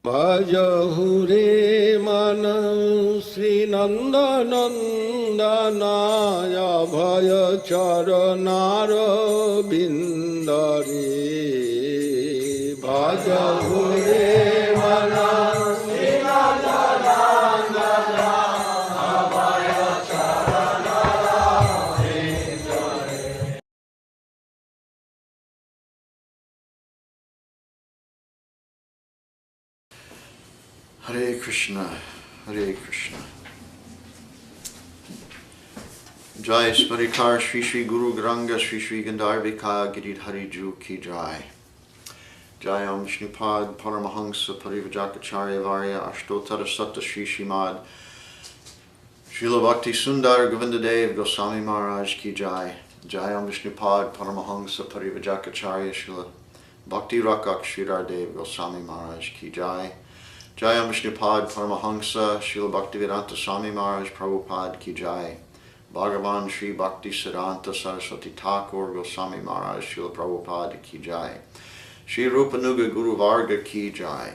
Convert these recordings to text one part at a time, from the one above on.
Bhajahure Manam Sri Nanda Nandanaya Bhaya Charanara Bindari Bhajahure Manam Sri Nanda Nandanaya Bhaya Charanara Bindari. Hare Krishna, Hare Krishna. Jai Sparikar Shri Shri Guru Granga Shri Shri Gandharvika Giridhari Ju Ki Jai. Jai Om Vishnupad Paramahansa Parivajakacharya Varya Ashtotara Satta Shri Srimad Srila Bhakti Sundar Govinda Dev Goswami Maharaj Ki Jai. Jai Om Vishnupad Paramahansa Parivajakacharya Srila Bhakti Rakak Sridhar Dev Goswami Maharaj Ki Jai. Jai Om Vishnupad Paramahansa Srila Bhaktivedanta Swami Maharaj Prabhupada Ki Jai. Bhagavan Sri Bhakti Siddhanta Saraswati Thakur Goswami Maharaj Srila Prabhupada Ki Jai. Shri Rupanuga Guru Varga Ki Jai.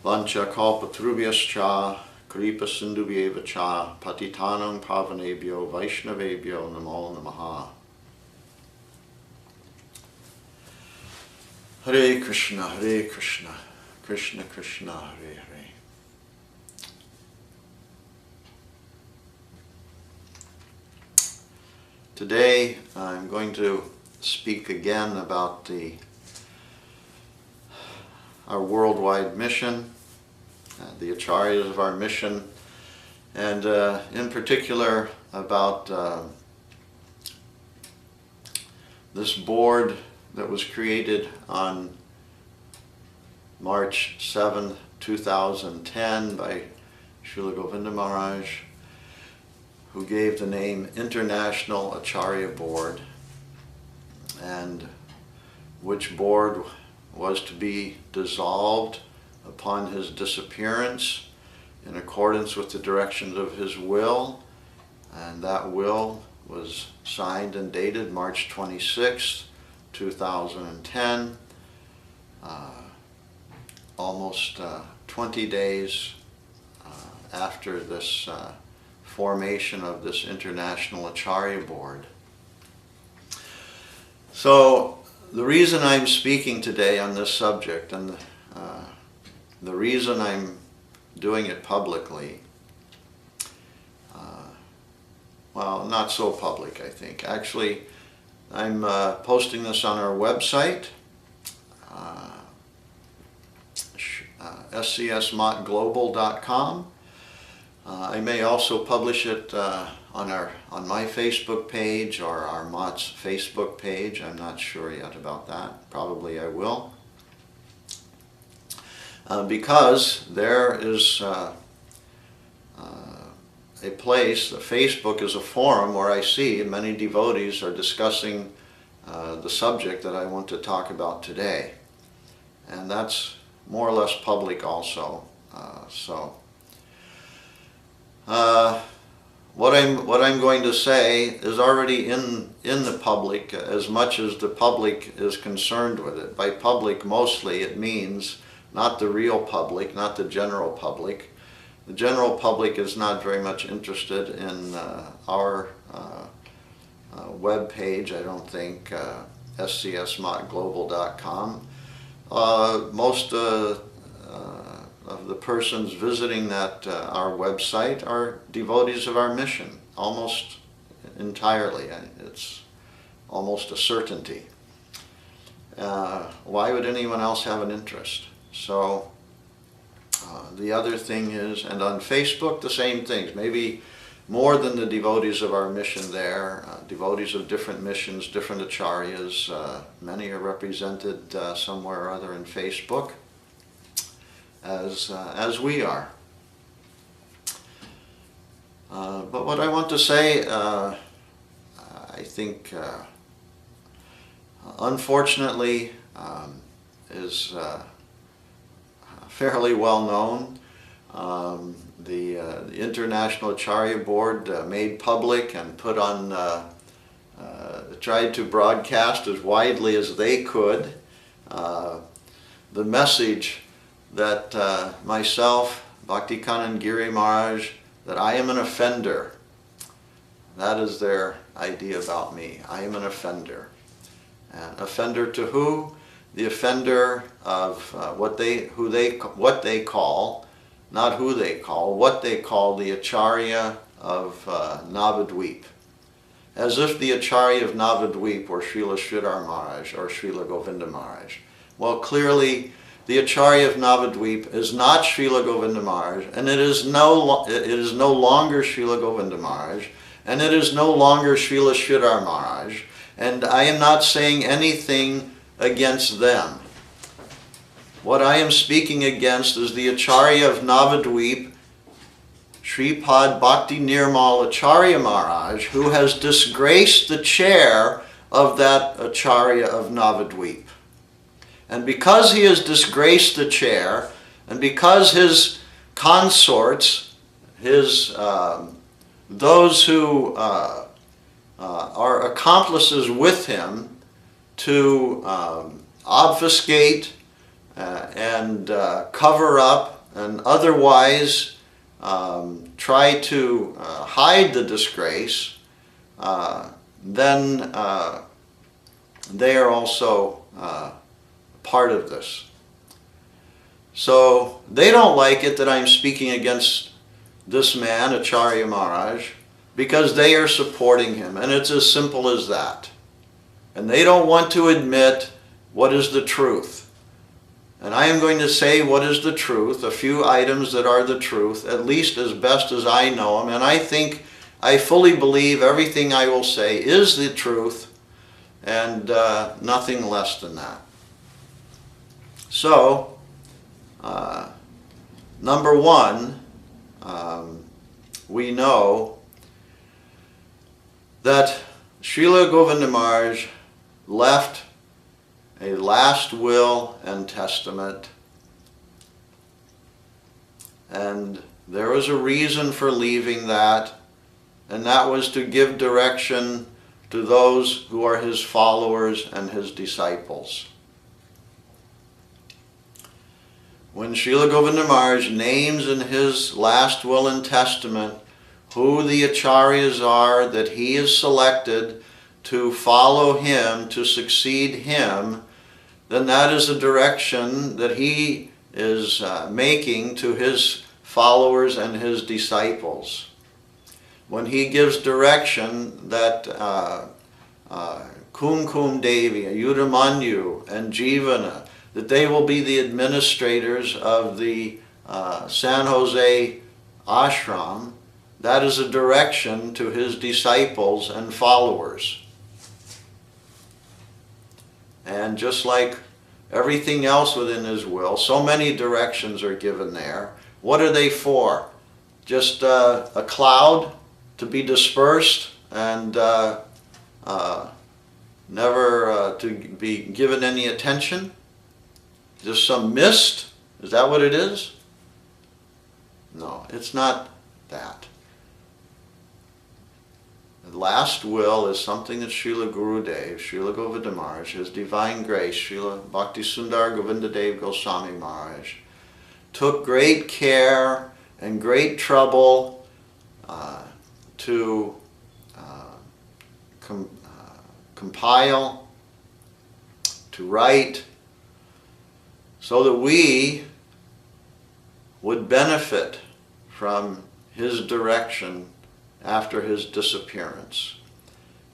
Vancha Kalpatrubhyascha Kripa Sindhuvyeva Cha Patitanam Pavanebhyo Vaishnavebhyo Namo Namaha. Hare Krishna, Hare Krishna, Krishna Krishna, Hare Hare. Today I'm going to speak again about our worldwide mission, the Acharyas of our mission, and in particular about this board that was created on March 7, 2010 by Srila Govinda Maharaj, who gave the name International Acharya Board, and which board was to be dissolved upon his disappearance in accordance with the directions of his will, and that will was signed and dated March 26, 2010, almost 20 days after this formation of this International Acharya Board. So the reason I'm speaking today on this subject, and the reason I'm doing it publicly, well, not so public, I think. Actually, I'm posting this on our website, scsmotglobal.com. I may also publish it on my Facebook page or our Mott's Facebook page. I'm not sure yet about that. Probably I will. Because there is a place, Facebook is a forum where I see many devotees are discussing the subject that I want to talk about today. And that's more or less public also. What I'm going to say is already in the public as much as the public is concerned with it. By public mostly it means not the real public, not the general public. The general public is not very much interested in our web page, I don't think, scsmotglobal.com. Most of the persons visiting that our website are devotees of our mission, almost entirely. It's almost a certainty. Why would anyone else have an interest? So the other thing is, and on Facebook the same things, maybe more than the devotees of our mission there, devotees of different missions, different acharyas, many are represented somewhere or other in Facebook, as we are. But what I want to say, I think, unfortunately, is fairly well known. The International Acharya Board made public and put on, tried to broadcast as widely as they could the message that myself, Bhaktikanand Giri Maharaj, that I am an offender. That is their idea about me. I am an offender. And offender to who? The offender of what they call, not who they call, what they call the Acharya of Navadvip. As if the Acharya of Navadvip were Srila Sridhar Maharaj or Srila Govinda Maharaj. Well, clearly, the Acharya of Navadvip is not Srila Govinda Maharaj, and it is no longer Srila Govinda Maharaj, and it is no longer Srila Sridhar Maharaj, and I am not saying anything against them. What I am speaking against is the Acharya of Navadvip, Sripad Bhakti Nirmal Acharya Maharaj, who has disgraced the chair of that Acharya of Navadvip. And because he has disgraced the chair, and because his consorts, those who are accomplices with him to obfuscate and cover up and otherwise try to hide the disgrace, then they are also part of this. So they don't like it that I'm speaking against this man, Acharya Maharaj, because they are supporting him, and it's as simple as that. And they don't want to admit what is the truth. And I am going to say what is the truth, a few items that are the truth, at least as best as I know them, and I fully believe everything I will say is the truth, and nothing less than that. So, number one, we know that Srila Govinda Maharaj left a last will and testament, and there was a reason for leaving that, and that was to give direction to those who are his followers and his disciples. When Srila Govinda Maharaj names in his last will and testament who the acharyas are that he has selected to follow him, to succeed him, then that is a direction that he is making to his followers and his disciples. When he gives direction that Kumkum Devi, Yudamanyu, and Jivana, that they will be the administrators of the San Jose ashram, that is a direction to his disciples and followers. And just like everything else within his will, so many directions are given there. What are they for? Just a cloud to be dispersed and never to be given any attention? Just some mist? Is that what it is? No, it's not that. The last will is something that Srila Gurudev, Srila Govinda Maharaj, His Divine Grace, Srila Bhakti Sundar Govinda Dev Goswami Maharaj, took great care and great trouble to compile, to write, so that we would benefit from his direction after his disappearance.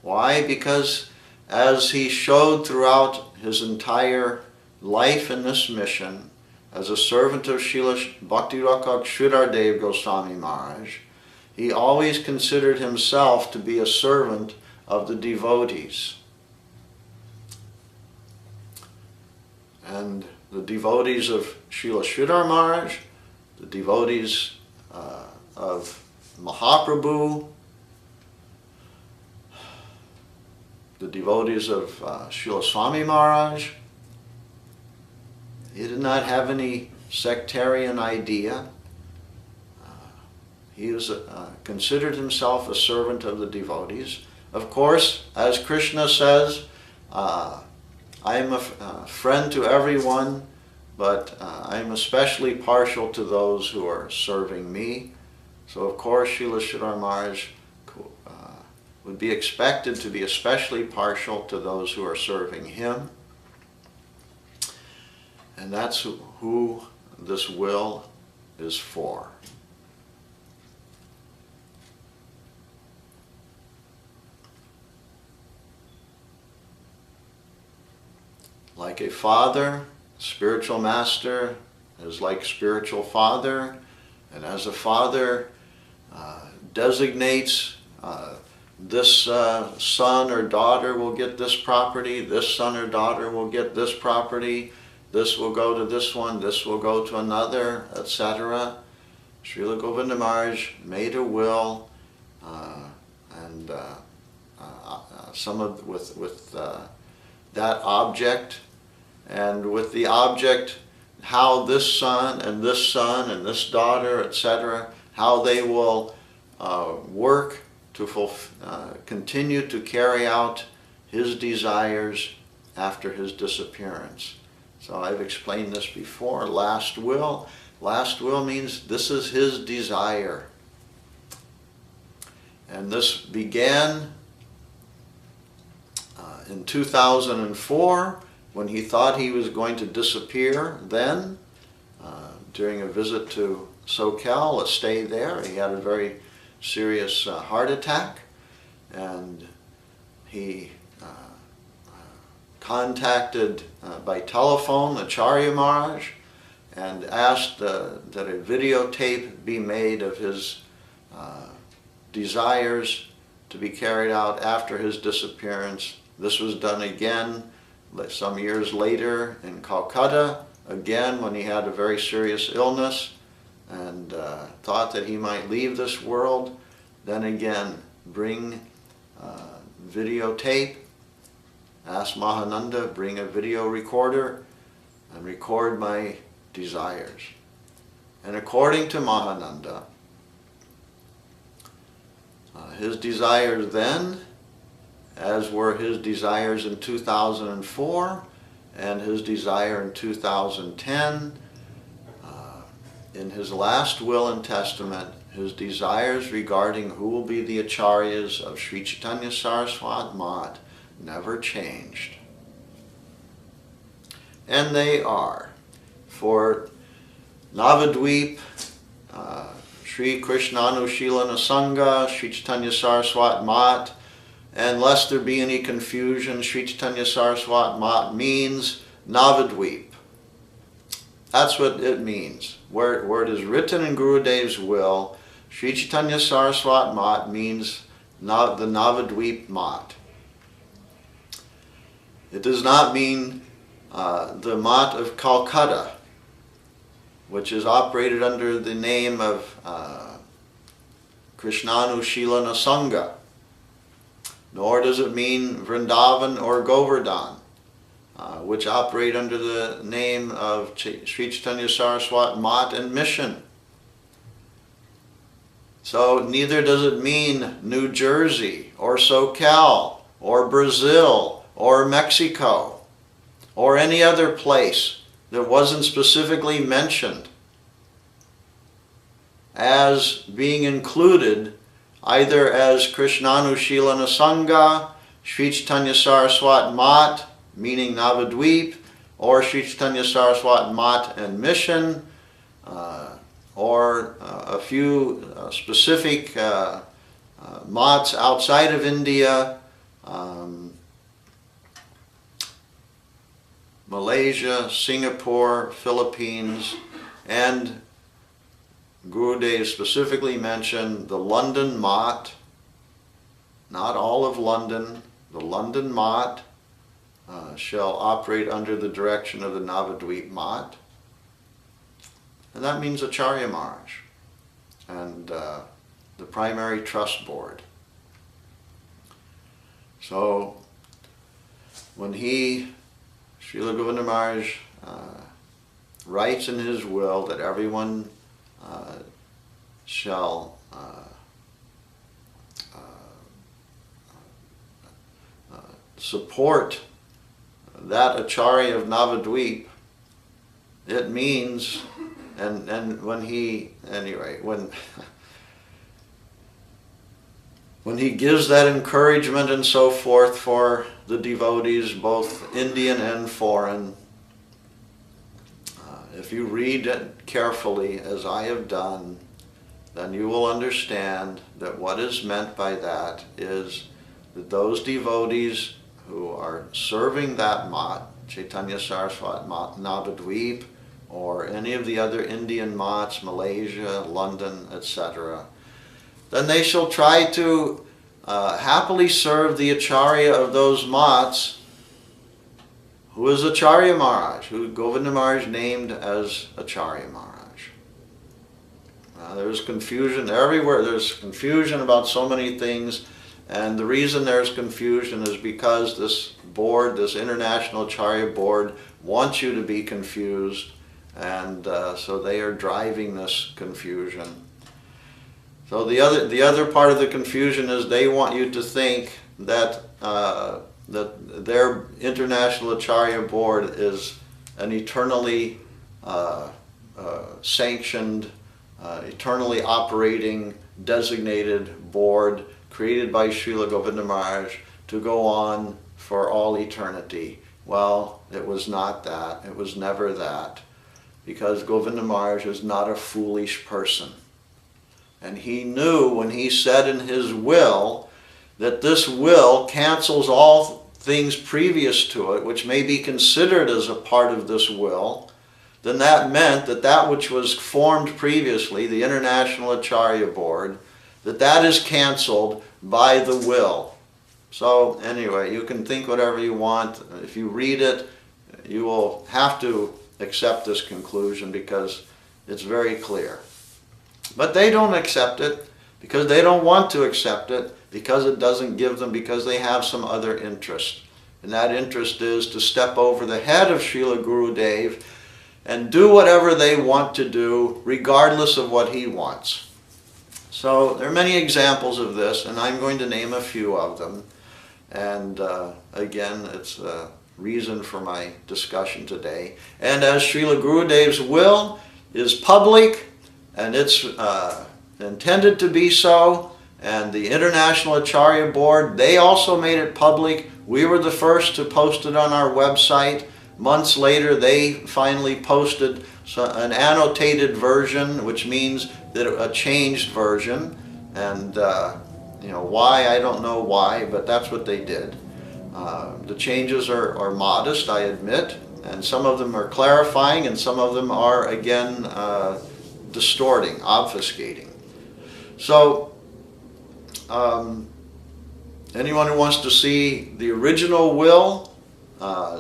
Why? Because as he showed throughout his entire life in this mission, as a servant of Srila Bhakti Rakshak Sridhar Dev Goswami Maharaj, he always considered himself to be a servant of the devotees. And the devotees of Srila Sridhar Maharaj, the devotees of Mahaprabhu, the devotees of Srila Swami Maharaj. He did not have any sectarian idea. He was considered himself a servant of the devotees. Of course, as Krishna says, I am a friend to everyone but I'm especially partial to those who are serving me. So of course Srila Sridhar Maharaj would be expected to be especially partial to those who are serving him. And that's who this will is for. Like a father, spiritual master is like spiritual father, and as a father designates this son or daughter will get this property, this son or daughter will get this property, this will go to this one, this will go to another, etc. Srila Govinda Maharaj made a will, and some of with that object, and with the object, how this son and this son and this daughter, etc., how they will work to continue to carry out his desires after his disappearance. So I've explained this before. Last will. Last will means this is his desire. And this began in 2004 when he thought he was going to disappear then, during a visit to SoCal, a stay there. He had a very serious heart attack, and he contacted by telephone Acharya Maharaj and asked that a videotape be made of his desires to be carried out after his disappearance. This was done again some years later in Calcutta, again when he had a very serious illness and thought that he might leave this world. Then again, bring videotape. Ask Mahananda, bring a video recorder and record my desires. And according to Mahananda, his desires then, as were his desires in 2004 and his desire in 2010, in his last will and testament, his desires regarding who will be the Acharyas of Sri Chaitanya Saraswat Mat never changed. And they are for Navadvip, Sri Krishnanusheelana Sangha, Sri Chaitanya Saraswat Mat, and lest there be any confusion, Sri Chaitanya Saraswat Mat means Navadvip. That's what it means. Where it is written in Gurudev's will, Sri Chaitanya Saraswat Mat means the Navadvip Mat. It does not mean the Mat of Calcutta, which is operated under the name of Krishnanusheelana Sangha. Nor does it mean Vrindavan or Govardhan, which operate under the name of Sri Chaitanya Saraswat Mat and Mission. So neither does it mean New Jersey or SoCal or Brazil or Mexico or any other place that wasn't specifically mentioned as being included either as Krishnanusheelana Sangha, Sri Chaitanya Saraswat Mat, meaning Navadvip, or Sri Chaitanya Saraswat Mat and Mission, or a few specific mats outside of India, Malaysia, Singapore, Philippines, and Gurudev specifically mentioned the London Mat, not all of London, the London Mat shall operate under the direction of the Navadvip Mat. And that means Acharya Maharaj and the primary trust board. So when Srila Govinda Maharaj writes in his will that everyone shall support that Acharya of Navadvip, it means, and when he, anyway, when he gives that encouragement and so forth for the devotees, both Indian and foreign, if you read it carefully, as I have done, then you will understand that what is meant by that is that those devotees who are serving that mat, Chaitanya Saraswat Mat, Navadvip, or any of the other Indian mats, Malaysia, London, etc., then they shall try to happily serve the Acharya of those mats, who is Acharya Maharaj, who Govinda Maharaj named as Acharya Maharaj. There's confusion everywhere. There's confusion about so many things, and the reason there's confusion is because this board, this International Acharya Board, wants you to be confused, and so they are driving this confusion. So the other part of the confusion is they want you to think that that their International Acharya Board is an eternally sanctioned, eternally operating, designated board created by Srila Govinda Maharaj to go on for all eternity. Well, it was not that. It was never that. Because Govinda Maharaj is not a foolish person. And he knew when he said in his will that this will cancels all things previous to it, which may be considered as a part of this will, then that meant that that which was formed previously, the International Acharya Board, that is canceled by the will. So anyway, you can think whatever you want. If you read it, you will have to accept this conclusion because it's very clear. But they don't accept it because they don't want to accept it, because it doesn't give them, because they have some other interest. And that interest is to step over the head of Srila Gurudev and do whatever they want to do, regardless of what he wants. So there are many examples of this, and I'm going to name a few of them. And again, it's a reason for my discussion today. And as Srila Gurudev's will is public, and it's intended to be so, and the International Acharya Board, they also made it public. We were the first to post it on our website. Months later, they finally posted an annotated version, which means that a changed version. And why, I don't know why, but that's what they did. The changes are modest, I admit, and some of them are clarifying, and some of them are, again, distorting, obfuscating. So, anyone who wants to see the original will,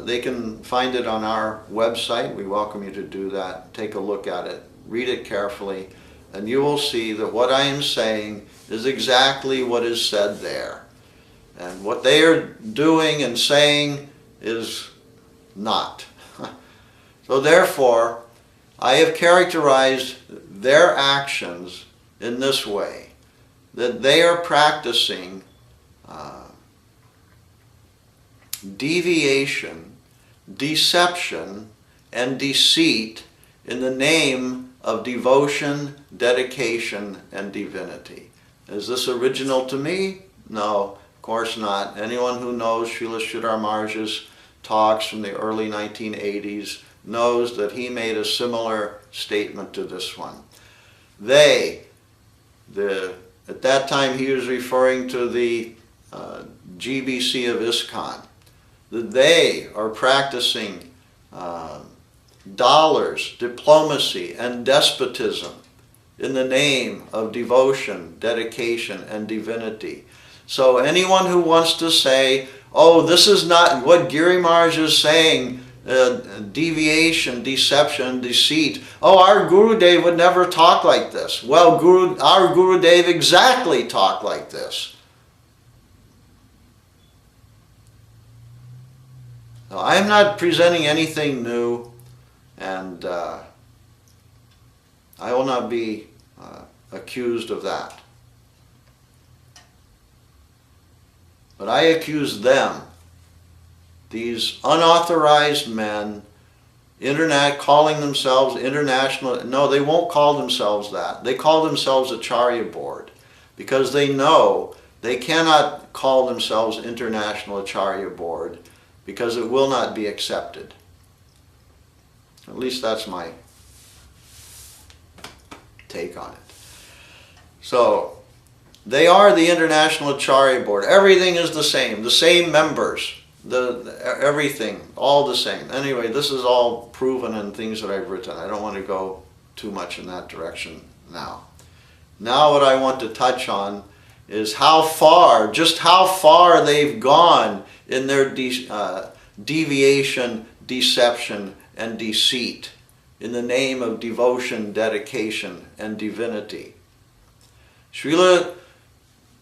they can find it on our website. We welcome you to do that. Take a look at it. Read it carefully. And you will see that what I am saying is exactly what is said there. And what they are doing and saying is not. So therefore, I have characterized their actions in this way, that they are practicing deviation, deception, and deceit in the name of devotion, dedication, and divinity. Is this original to me? No, of course not. Anyone who knows Srila Sridhar Maharaj's talks from the early 1980s knows that he made a similar statement to this one. At that time he was referring to the GBC of ISKCON, that they are practicing dollars, diplomacy, and despotism in the name of devotion, dedication, and divinity. So anyone who wants to say, oh, this is not what Giri Maharaj is saying, deviation, deception, deceit. Oh, our Gurudev would never talk like this. Well, our Gurudev exactly talked like this. Now, I am not presenting anything new, and I will not be accused of that. But I accuse them, these unauthorized men calling themselves international. No, they won't call themselves that. They call themselves Acharya Board because they know they cannot call themselves International Acharya Board because it will not be accepted. At least that's my take on it. So, they are the International Acharya Board. Everything is the same members, everything, all the same. Anyway, this is all proven in things that I've written. I don't want to go too much in that direction now. Now what I want to touch on is just how far they've gone in their deviation, deception, and deceit in the name of devotion, dedication, and divinity. Srila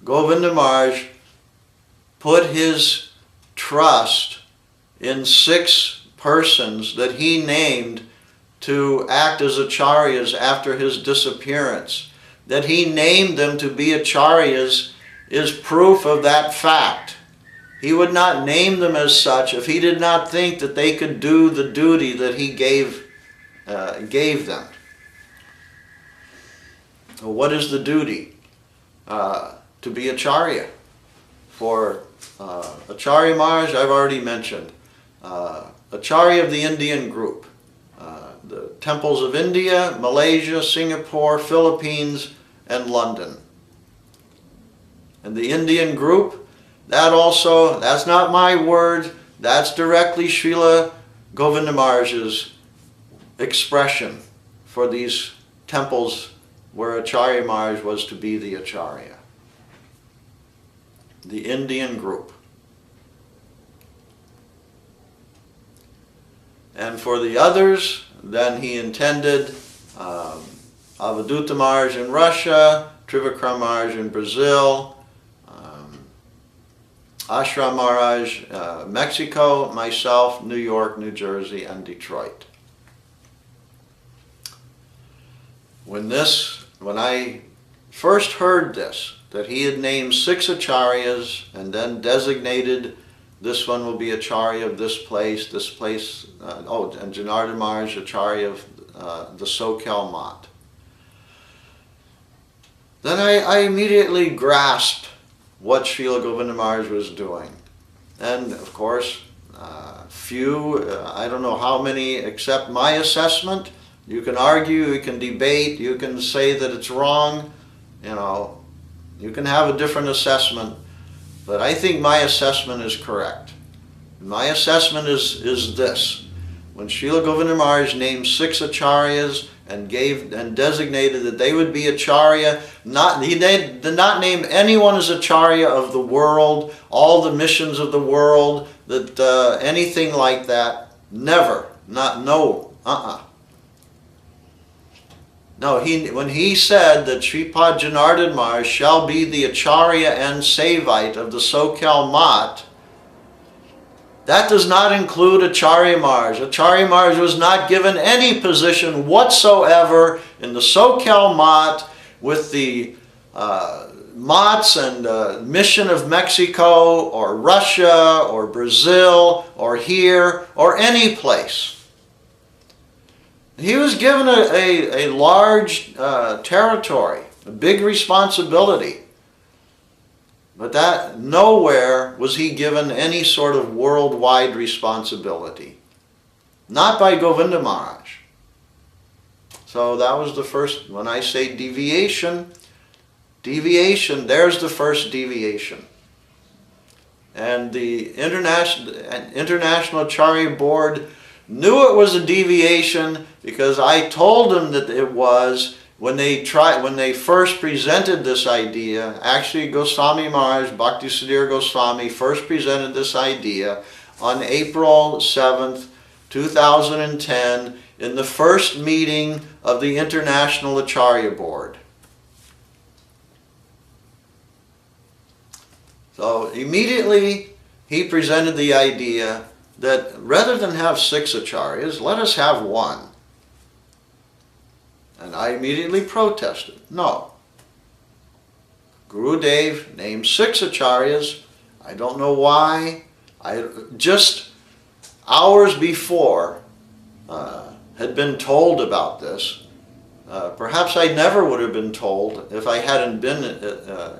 Govinda Maharaj put his trust in 6 persons that he named to act as acharyas after his disappearance. That he named them to be acharyas is proof of that fact. He would not name them as such if he did not think that they could do the duty that he gave them. Well, what is the duty? To be Acharya. For Acharya Maharaj, I've already mentioned. Acharya of the Indian group. The temples of India, Malaysia, Singapore, Philippines, and London. And the Indian group, that's not my word, that's directly Srila Govinda Maharaj's expression for these temples where Acharya Maharaj was to be the Acharya. The Indian group. And for the others, then he intended Avadhuta Maharaj in Russia, Trivikram Maharaj in Brazil, Ashram Maharaj, Mexico, myself, New York, New Jersey, and Detroit. When I first heard this, that he had named 6 acharyas and then designated this one will be Acharya of this place, and Janardhan Maharaj, Acharya of the Sokel Mat. Then I immediately grasped what Srila Govinda Maharaj was doing. And of course, I don't know how many accept my assessment. You can argue, you can debate, you can say that it's wrong, you can have a different assessment. But I think my assessment is correct. My assessment is this. When Srila Govinda Maharaj named 6 acharyas and designated that they would be acharya, he did not name anyone as acharya of the world, all the missions of the world, anything like that. Never. No. No, when he said that Sripad Janardhan Maharaj shall be the Acharya and Sevite of the Sokel Mat, that does not include Acharya Maharaj. Acharya Maharaj was not given any position whatsoever in the Sokel Mat with the Mats and mission of Mexico or Russia or Brazil or here or any place. He was given a large territory, a big responsibility, but that nowhere was he given any sort of worldwide responsibility. Not by Govinda Maharaj. So that was the first, when I say deviation, there's the first deviation. And the International Acharya Board knew it was a deviation because I told them that it was when they first presented this idea. Actually, Goswami Maharaj, Bhakti Sudhir Goswami, first presented this idea on April 7th, 2010 in the first meeting of the International Acharya Board. So immediately he presented the idea that rather than have 6 acharyas, let us have 1. And I immediately protested. No. Gurudev named 6 acharyas. I don't know why. Just hours before had been told about this. Perhaps I never would have been told if I hadn't been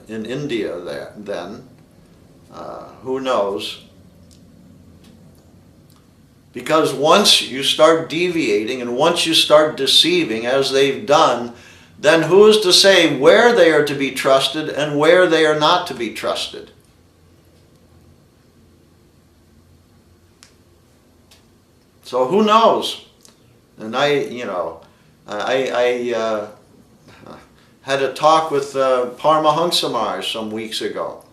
in India then. Who knows? Because once you start deviating and once you start deceiving, as they've done, then who is to say where they are to be trusted and where they are not to be trusted? So who knows? And I had a talk with Paramahansa Maharaj some weeks ago.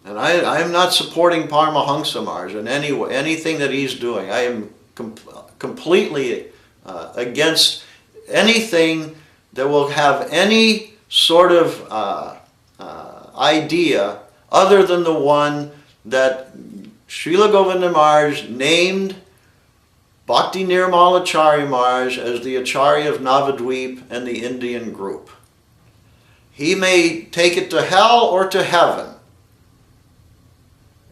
And I am not supporting Paramahansa Maharaj in any way, anything that he's doing. I am completely against anything that will have any sort of idea other than the one that Srila Govinda Maharaj named Bhakti Nirmal Acharya Maharaj as the Acharya of Navadvip and the Indian group. He may take it to hell or to heaven.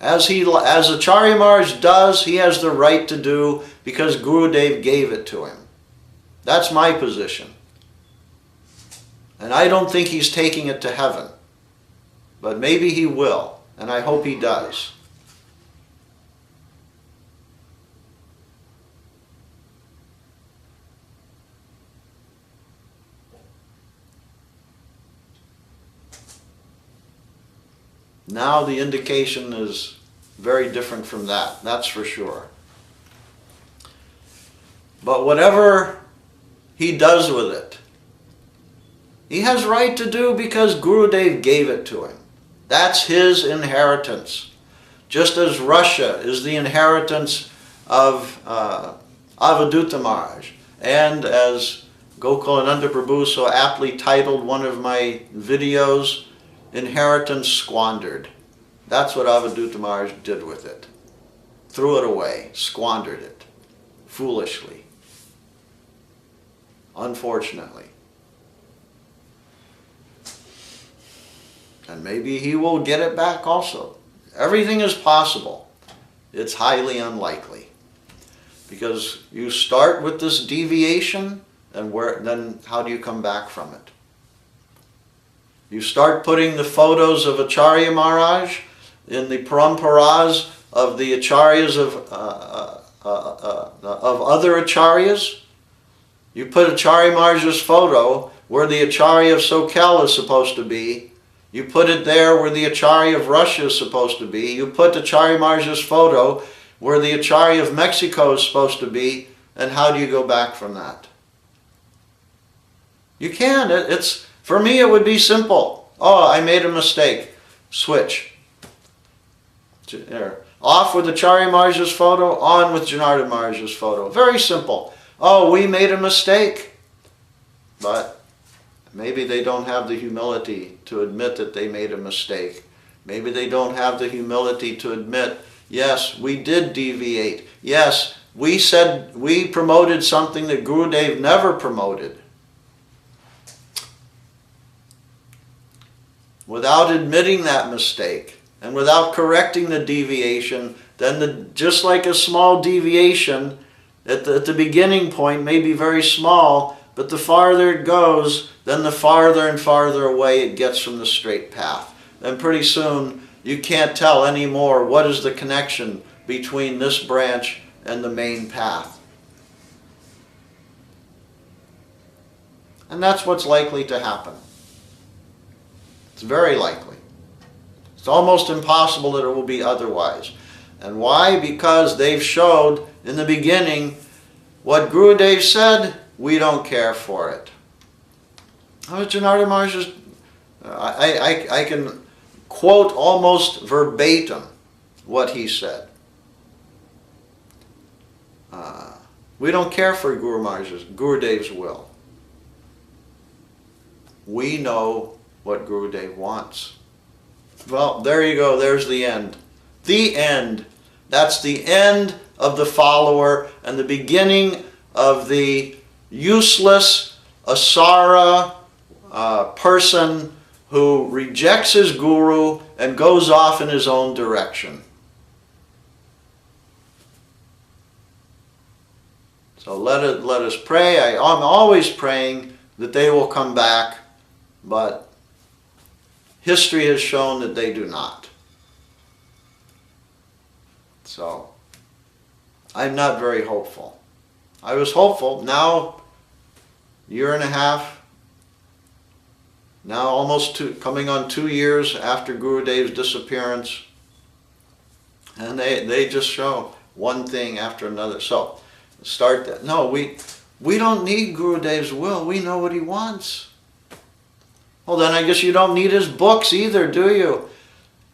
As Acharya Maharaj does, he has the right to do because Gurudev gave it to him. That's my position. And I don't think he's taking it to heaven. But maybe he will, and I hope he does. Now the indication is very different from that, that's for sure. But whatever he does with it, he has right to do because Gurudev gave it to him. That's his inheritance. Just as Russia is the inheritance of Avadhuta Maharaj, and as Gokulananda Prabhu so aptly titled one of my videos, Inheritance Squandered. That's what Avadhuta Maharaj did with it. Threw it away, squandered it, foolishly, unfortunately. And maybe he will get it back also. Everything is possible. It's highly unlikely. Because you start with this deviation, and then how do you come back from it? You start putting the photos of Acharya Maharaj in the paramparas of the Acharyas of other Acharyas. You put Acharya Maharaj's photo where the Acharya of Sokel is supposed to be. You put it there where the Acharya of Russia is supposed to be. You put Acharya Maharaj's photo where the Acharya of Mexico is supposed to be. And how do you go back from that? You can. For me, it would be simple. Oh, I made a mistake. Switch. Off with Acharya Maharaj's photo, on with Janardhan Maharaj's photo. Very simple. Oh, we made a mistake. But maybe they don't have the humility to admit that they made a mistake. Maybe they don't have the humility to admit, yes, we did deviate. Yes, we said we promoted something that Gurudev never promoted. Without admitting that mistake and without correcting the deviation, then just like a small deviation at the beginning point may be very small, but the farther it goes, then the farther and farther away it gets from the straight path. And pretty soon you can't tell anymore what is the connection between this branch and the main path. And that's what's likely to happen. It's very likely. It's almost impossible that it will be otherwise. And why? Because they've showed in the beginning what Gurudev said, we don't care for it. Janardhan Maharaj, I can quote almost verbatim what he said. We don't care for Gurudev's will. We know what Gurudev wants. Well, there you go. There's the end. The end. That's the end of the follower and the beginning of the useless asara person who rejects his guru and goes off in his own direction. So let us pray. I'm always praying that they will come back, but history has shown that they do not. So I'm not very hopeful. I was hopeful. Now, year and a half, now almost coming on 2 years after Gurudev's disappearance, and they just show one thing after another. So start that. No, we don't need Gurudev's will. We know what he wants. Well, then I guess you don't need his books either, do you?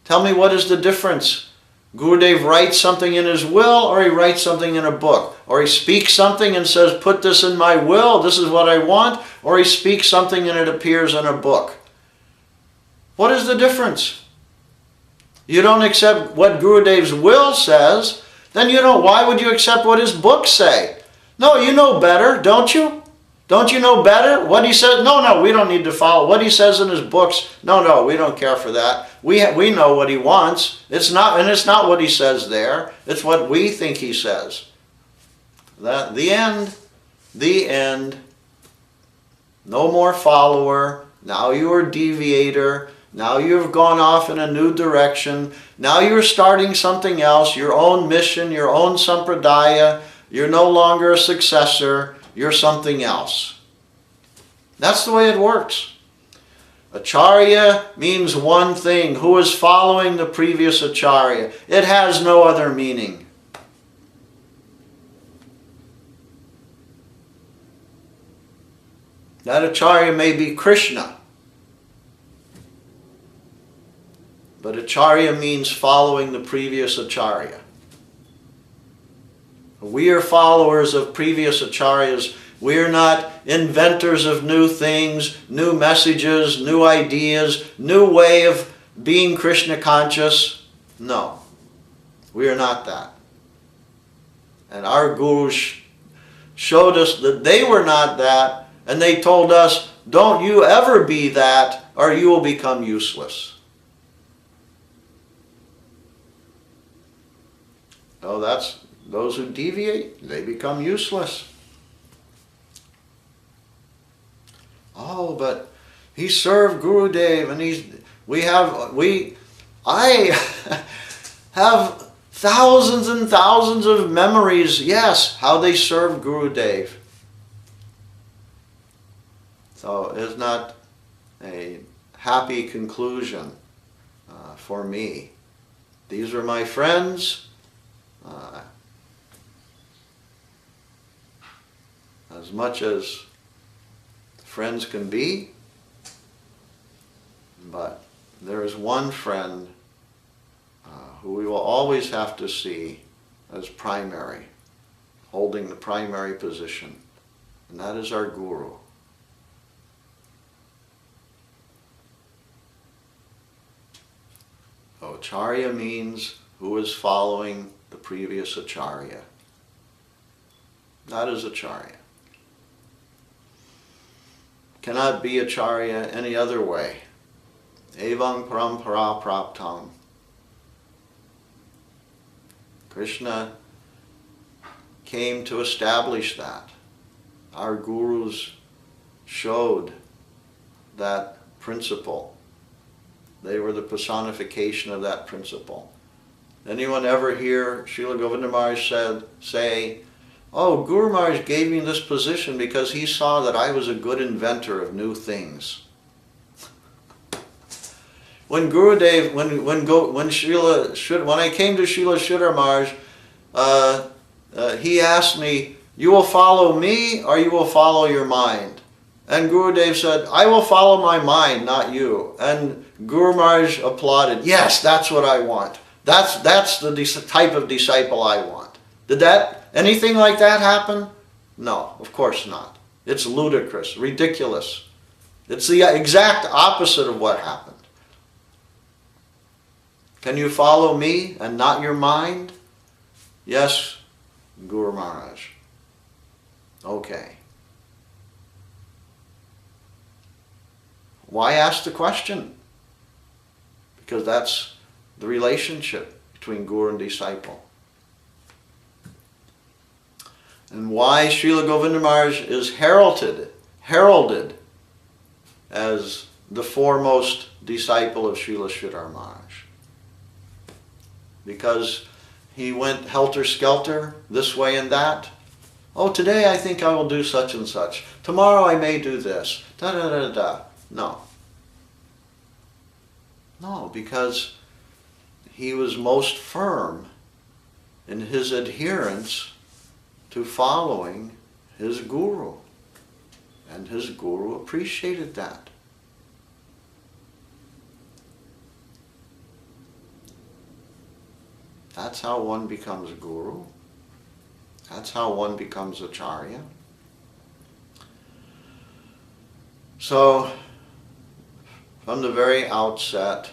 Tell me, what is the difference? Gurudev writes something in his will, or he writes something in a book? Or he speaks something and says, put this in my will, this is what I want, or he speaks something and it appears in a book. What is the difference? You don't accept what Gurudev's will says, then why would you accept what his books say? No, you know better, don't you? Don't you know better? What he says? No, we don't need to follow what he says in his books. No, we don't care for that. We know what he wants. It's not what he says there. It's what we think he says. The end. No more follower. Now you are deviator. Now you have gone off in a new direction. Now you're starting something else, your own mission, your own sampradaya. You're no longer a successor. You're something else. That's the way it works. Acharya means one thing. Who is following the previous Acharya? It has no other meaning. That Acharya may be Krishna. But Acharya means following the previous Acharya. We are followers of previous Acharyas. We are not inventors of new things, new messages, new ideas, new way of being Krishna conscious. No, we are not that. And our gurus showed us that they were not that, and they told us, don't you ever be that, or you will become useless. Oh, that's those who deviate, they become useless. Oh, but he served Gurudev, and I have thousands and thousands of memories, yes, how they served Gurudev. So it's not a happy conclusion for me. These are my friends. As much as friends can be, but there is one friend who we will always have to see as primary, holding the primary position, and that is our Guru. So Acharya means who is following the previous Acharya. That is Acharya. Cannot be Acharya any other way. Evam parampara praptam. Krishna came to establish that. Our gurus showed that principle. They were the personification of that principle. Anyone ever hear Srila Govinda Maharaj say, oh, Guru Maharaj gave me this position because he saw that I was a good inventor of new things. When Gurudev, when I came to Srila Sridhar Maharaj, he asked me, you will follow me or you will follow your mind? And Gurudev said, I will follow my mind, not you. And Guru Maharaj applauded, yes, that's what I want. That's the type of disciple I want. Did anything like that happen? No, of course not. It's ludicrous, ridiculous. It's the exact opposite of what happened. Can you follow me and not your mind? Yes, Guru Maharaj. Okay. Why ask the question? Because that's the relationship between Guru and disciple. and why Srila Govinda Maharaj is heralded as the foremost disciple of Srila Sridhar Maharaj. Because he went helter-skelter, this way and that. Oh, today I think I will do such and such. Tomorrow I may do this. Da-da-da-da. No. No, because he was most firm in his adherence to following his guru. And his guru appreciated that. That's how one becomes a guru. That's how one becomes acharya. So, from the very outset,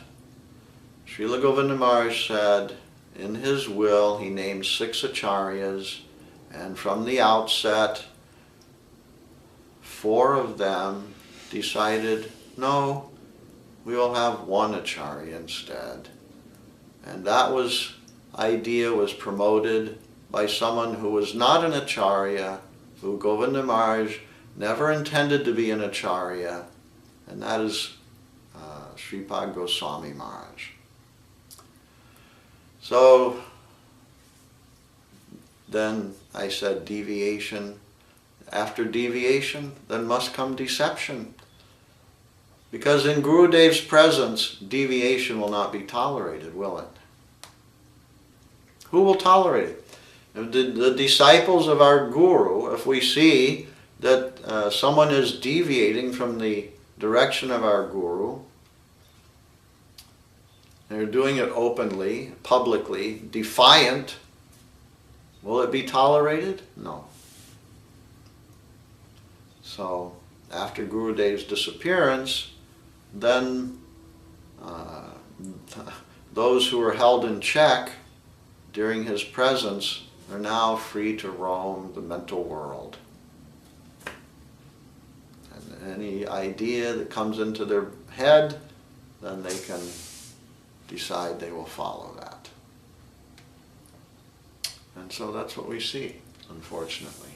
Srila Govinda Maharaj said, in his will, he named 6 acharyas, and from the outset, 4 of them decided, no, we will have 1 acharya instead. And that idea was promoted by someone who was not an acharya, who Govinda Maharaj never intended to be an acharya, and that is Sripad Goswami Maharaj. So then I said deviation. After deviation, then must come deception. Because in Gurudev's presence, deviation will not be tolerated, will it? Who will tolerate it? The disciples of our Guru, if we see that someone is deviating from the direction of our Guru, they're doing it openly, publicly, defiant, will it be tolerated? No. So, after Gurudev's disappearance, then those who were held in check during his presence are now free to roam the mental world. And any idea that comes into their head, then they can decide they will follow that. And so that's what we see, unfortunately.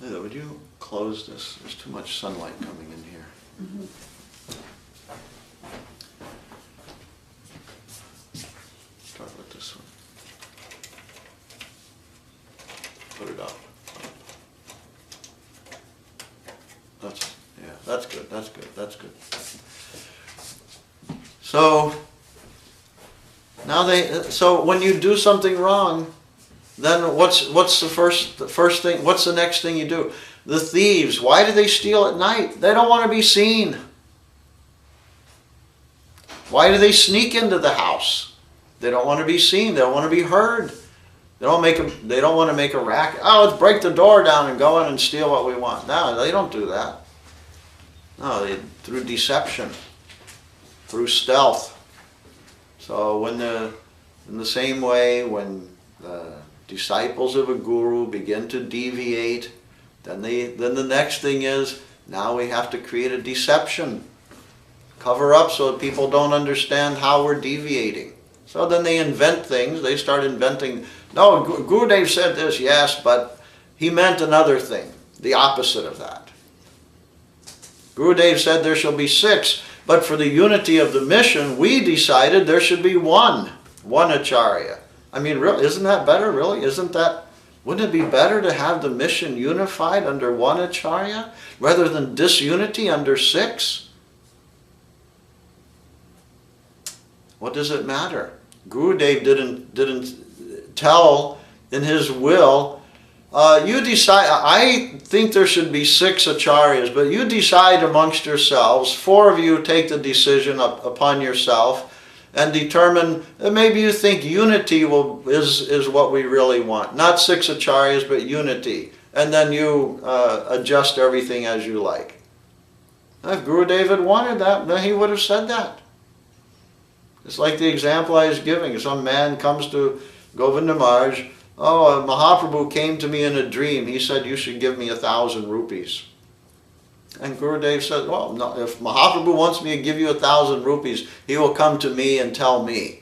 Lila, would you close this? There's too much sunlight coming in here. Mm-hmm. Start with this one. Put it up. That's good, that's good, that's good. So, so when you do something wrong, then what's the first thing, what's the next thing you do? The thieves, why do they steal at night? They don't want to be seen. Why do they sneak into the house? They don't want to be seen, they don't want to be heard. They don't want to make a racket. Oh, let's break the door down and go in and steal what we want. No, they don't do that. No, through deception, through stealth. So in the same way, when the disciples of a guru begin to deviate, then the next thing is, now we have to create a deception. Cover up so that people don't understand how we're deviating. So then they invent things. They start inventing, no, Gurudev said this, yes, but he meant another thing, the opposite of that. Gurudev said there shall be 6, but for the unity of the mission, we decided there should be one acharya. I mean, really, isn't that better, really? Wouldn't it be better to have the mission unified under one acharya, rather than disunity under 6? What does it matter? Gurudev didn't tell in his will, you decide, I think there should be 6 acharyas, but you decide amongst yourselves, 4 of you take the decision upon yourself and determine, maybe you think unity is what we really want. Not 6 acharyas, but unity. And then you adjust everything as you like. If Gurudev had wanted that, then he would have said that. It's like the example I was giving. Some man comes to Govinda Maharaj, oh, Mahaprabhu came to me in a dream. He said, you should give me 1,000 rupees. And Gurudev said, well, no, if Mahaprabhu wants me to give you 1,000 rupees, he will come to me and tell me.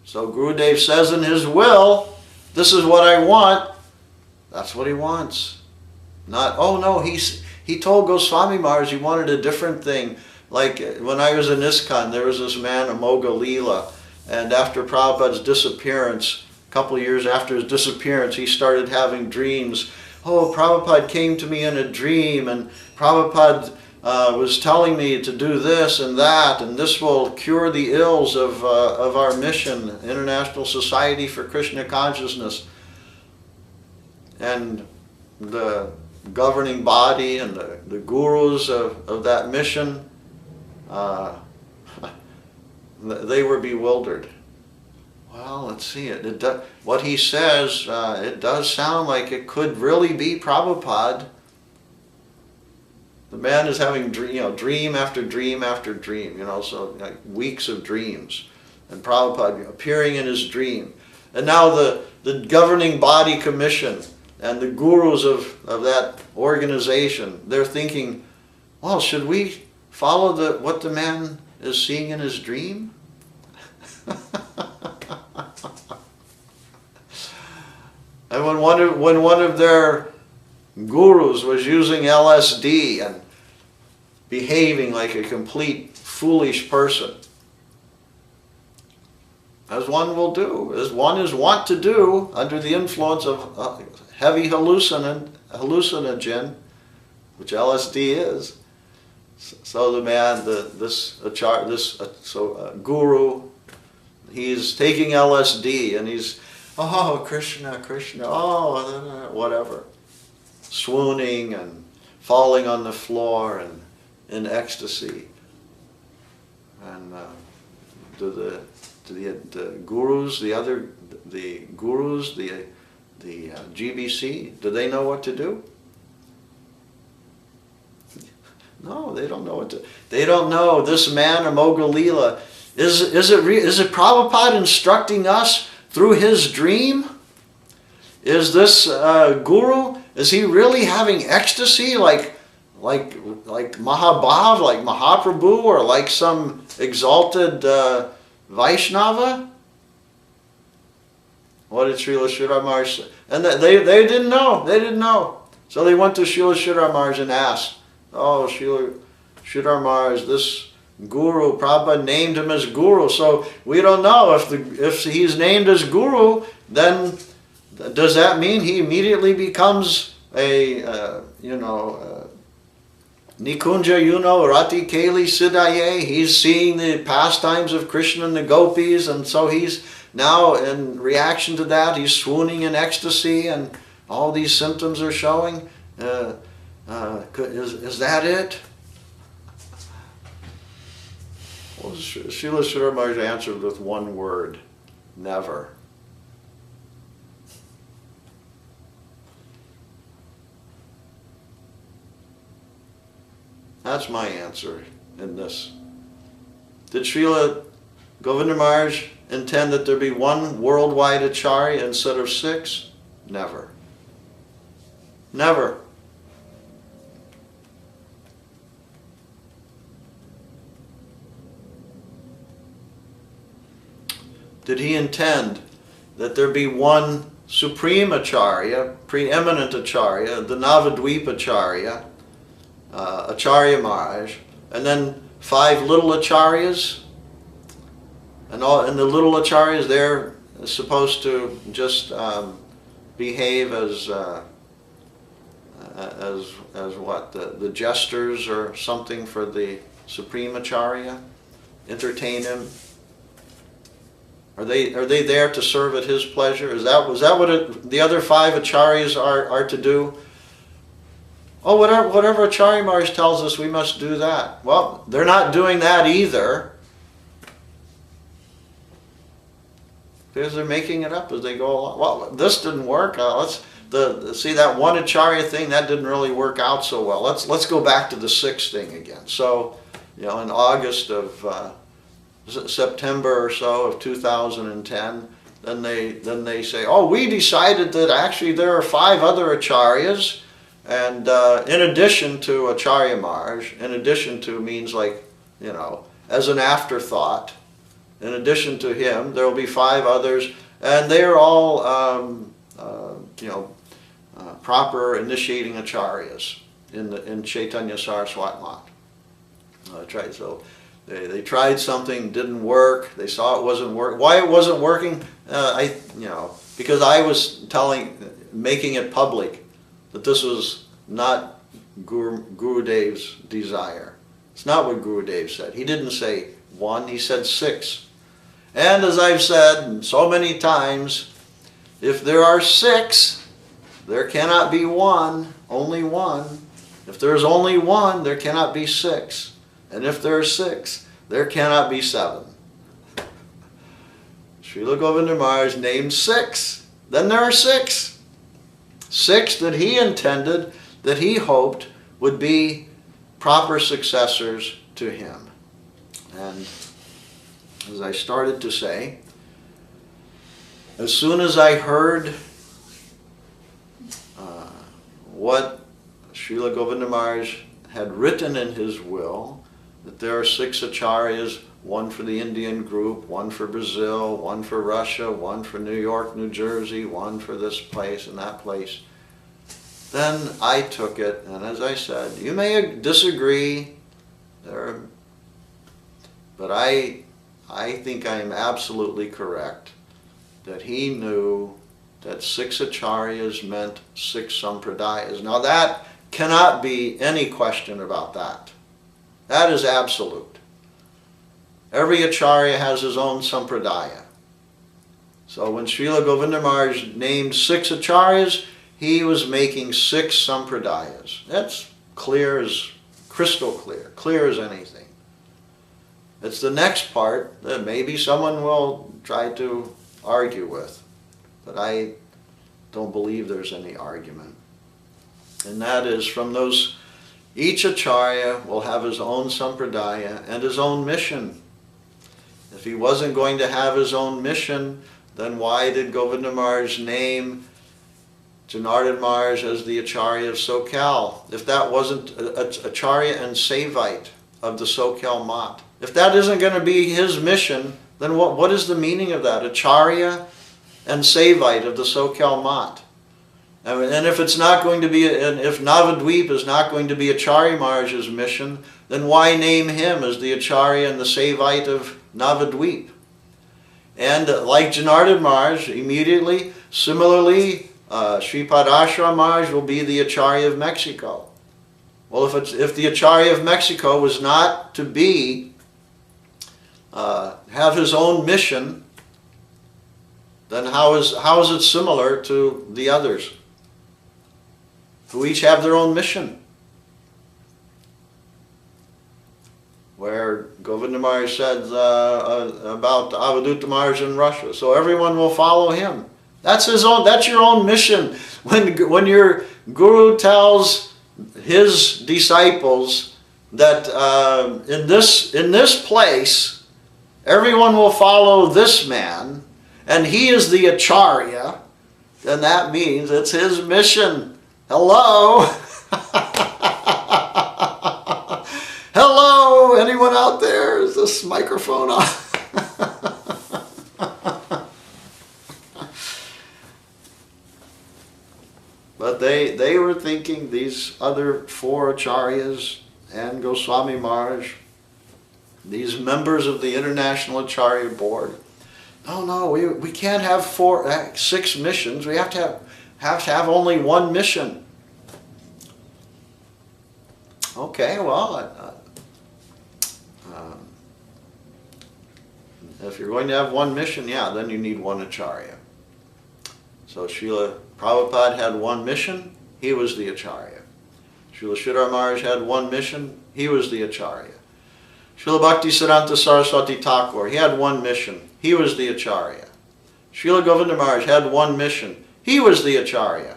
So Gurudev says in his will, this is what I want. That's what he wants. Not, oh no, he told Goswami Maharaj he wanted a different thing. Like when I was in ISKCON, there was this man, Amoga Leela, and after Prabhupada's disappearance, a couple of years after his disappearance, he started having dreams. Oh, Prabhupada came to me in a dream, and Prabhupada was telling me to do this and that, and this will cure the ills of our mission, International Society for Krishna Consciousness. And the governing body and the gurus of that mission, they were bewildered. Well, let's see it. What he says, it does sound like it could really be Prabhupada. The man is having dream after dream after dream, so like weeks of dreams, and Prabhupada appearing in his dream. And now the governing body commission and the gurus of that organization, they're thinking, well, should we follow what the man is seeing in his dream? And when one of their gurus was using LSD and behaving like a complete foolish person, as one will do, as one is wont to do under the influence of heavy hallucinogen, which LSD is. So the man, guru, he's taking LSD and he's, oh, Krishna, Krishna, oh, whatever. Swooning and falling on the floor and in ecstasy. And the gurus, the GBC, do they know what to do? No, they don't know what to. They don't know. This man, Amoga Leela, is it Prabhupada instructing us through his dream? Is this guru? Is he really having ecstasy like Mahabhav, like Mahaprabhu, or like some exalted Vaishnava? What did Srila Sridhar Maharaj say? And they didn't know. They didn't know. So they went to Srila Sridhar Maharaj and asked, oh, Srila Sridhar Maharaj, this guru, Prabhupada named him as guru, so we don't know if he's named as guru, then does that mean he immediately becomes a Nikunja Rati Keli Siddhaye? He's seeing the pastimes of Krishna and the gopis, and so he's now, in reaction to that, he's swooning in ecstasy, and all these symptoms are showing. Is that it? Well, Srila Sridhar Maharaj answered with one word: never. That's my answer in this. Did Srila Govinda Maharaj intend that there be one worldwide Acharya instead of 6? Never. Never. Did he intend that there be one supreme Acharya, preeminent Acharya, the Navadvipa Acharya, Acharya Maharaj, and then 5 little Acharyas? And the little Acharyas, they're supposed to just behave as what? The jesters or something for the Supreme Acharya? Entertain him? Are they there to serve at his pleasure? Was that what the other 5 Acharyas are to do? Oh, whatever Acharya Maharaj tells us, we must do that. Well, they're not doing that either, because they're making it up as they go along. Well, this didn't work. See that one Acharya thing, that didn't really work out so well. Let's go back to the 6 thing again. So, in August of September or so of 2010, then they say, oh, we decided that actually there are 5 other Acharyas, and in addition to Acharya Maharaj, in addition to means like, as an afterthought, in addition to him, there will be 5 others, and they are all, proper initiating acharyas in Chaitanya Saraswat Mat. So they tried something, didn't work. They saw it wasn't working. Why it wasn't working? Because I was making it public that this was not Gurudev's desire. It's not what Gurudev said. He didn't say 1, he said 6. And as I've said so many times, if there are 6, there cannot be 1, only 1. If there is only 1, there cannot be 6. And if there are 6, there cannot be 7. Srila Govinda Maharaj named 6. Then there are 6. 6 that he intended, that he hoped would be proper successors to him. And as I started to say, as soon as I heard what Srila Govinda Maharaj had written in his will, that there are 6 acharyas, 1 for the Indian group, 1 for Brazil, 1 for Russia, 1 for New York, New Jersey, 1 for this place and that place, then I took it, and as I said, you may disagree, but I think I am absolutely correct that he knew that 6 acharyas meant 6 sampradayas. Now that cannot be any question about that. That is absolute. Every acharya has his own sampradaya. So when Srila Govinda Maharaj named 6 acharyas, he was making 6 sampradayas. That's clear as crystal clear as anything. It's the next part that maybe someone will try to argue with, but I don't believe there's any argument. And that is from those, each acharya will have his own sampradaya and his own mission. If he wasn't going to have his own mission, then why did Govinda Maharaj name Janardhan Maharaj as the Acharya of SoCal? If that wasn't Acharya and Sevite of the SoCal Mat. If that isn't going to be his mission, then what is the meaning of that? Acharya and Sevite of the SoCal Mat. And if it's not going to be, and if Navadvip is not going to be Acharya Maharaj's mission, then why name him as the Acharya and the Sevite of Navadvip? And like Janardhan Maharaj, immediately, similarly, Sripad Ashram Maharaj will be the Acharya of Mexico. Well, if the Acharya of Mexico was not to be, have his own mission, then how is it similar to the others, who each have their own mission? Where Govinda Maharaj said about Avadhuta Maharaj in Russia, so everyone will follow him. That's his own. That's your own mission. When your guru tells his disciples that in this place everyone will follow this man, and he is the Acharya, then that means it's his mission. Hello? Hello? Anyone out there? Is this microphone on? But they were thinking, these other 4 acharyas and Goswami Maharaj, these members of the International Acharya Board, no, we can't have 6 missions. We have to have only 1 mission. Okay, well, if you're going to have 1 mission, yeah, then you need 1 acharya. So Srila Prabhupada had 1 mission, he was the acharya. Srila Sridhar Maharaj had 1 mission, he was the acharya. Srila Bhaktisiddhanta Saraswati Thakur, he had 1 mission, he was the acharya. Srila Govinda Maharaj had 1 mission, he was the acharya.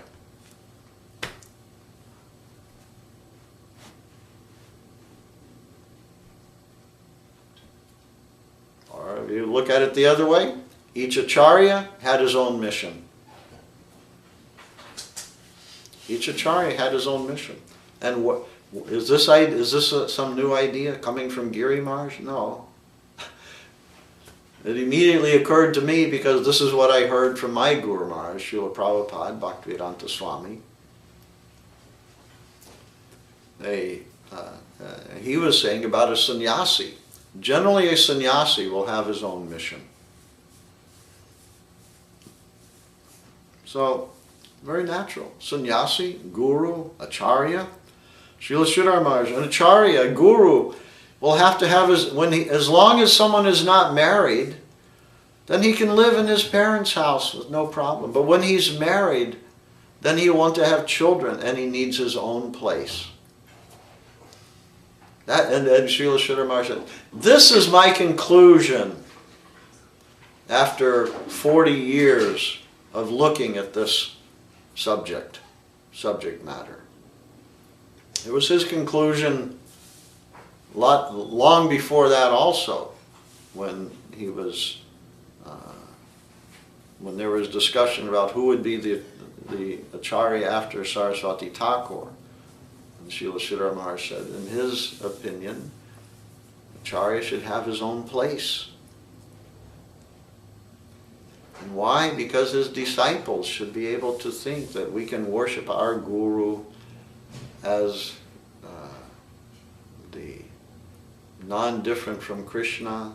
Or if you look at it the other way, each acharya had his own mission. Each acharya had his own mission. And what is this some new idea coming from Giri Maharaj? No. it immediately occurred to me, because this is what I heard from my Guru Maharaj, Srila Prabhupada, Bhaktivedanta Swami. He was saying about a sannyasi. Generally a sannyasi will have his own mission. So, very natural. Sannyasi, guru, acharya. Srila Sridhar Maharaj, an acharya, a guru, will have to have his, as long as someone is not married, then he can live in his parents' house with no problem. But when he's married, then he'll want to have children, and he needs his own place. And Srila Sridhar Maharaj said, this is my conclusion after 40 years of looking at this subject matter. It was his conclusion long before that also, when he was, when there was discussion about who would be the Acharya after Saraswati Thakur. And Srila Sridhar Maharaj said, in his opinion, Acharya should have his own place. And why? Because his disciples should be able to think that we can worship our Guru as the non-different from Krishna,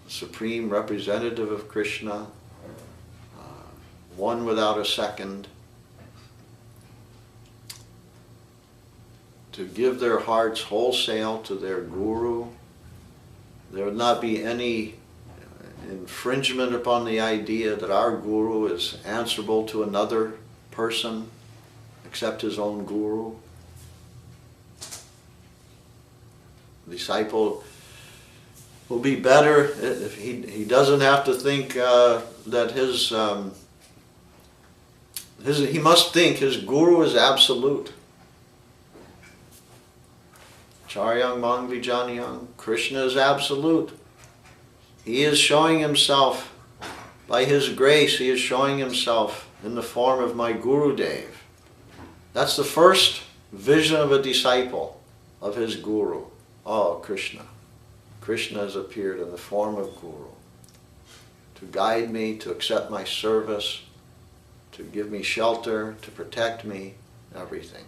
supreme representative of Krishna, one without a second, to give their hearts wholesale to their Guru. There would not be any infringement upon the idea that our Guru is answerable to another person except his own Guru. The disciple will be better if he doesn't have to think that he must think his Guru is absolute. Charyang Mang Vijanyang, Krishna is absolute. He is showing himself, by his grace, he is showing himself in the form of my Guru Dev. That's the first vision of a disciple of his Guru. Oh, Krishna. Krishna has appeared in the form of Guru to guide me, to accept my service, to give me shelter, to protect me, everything.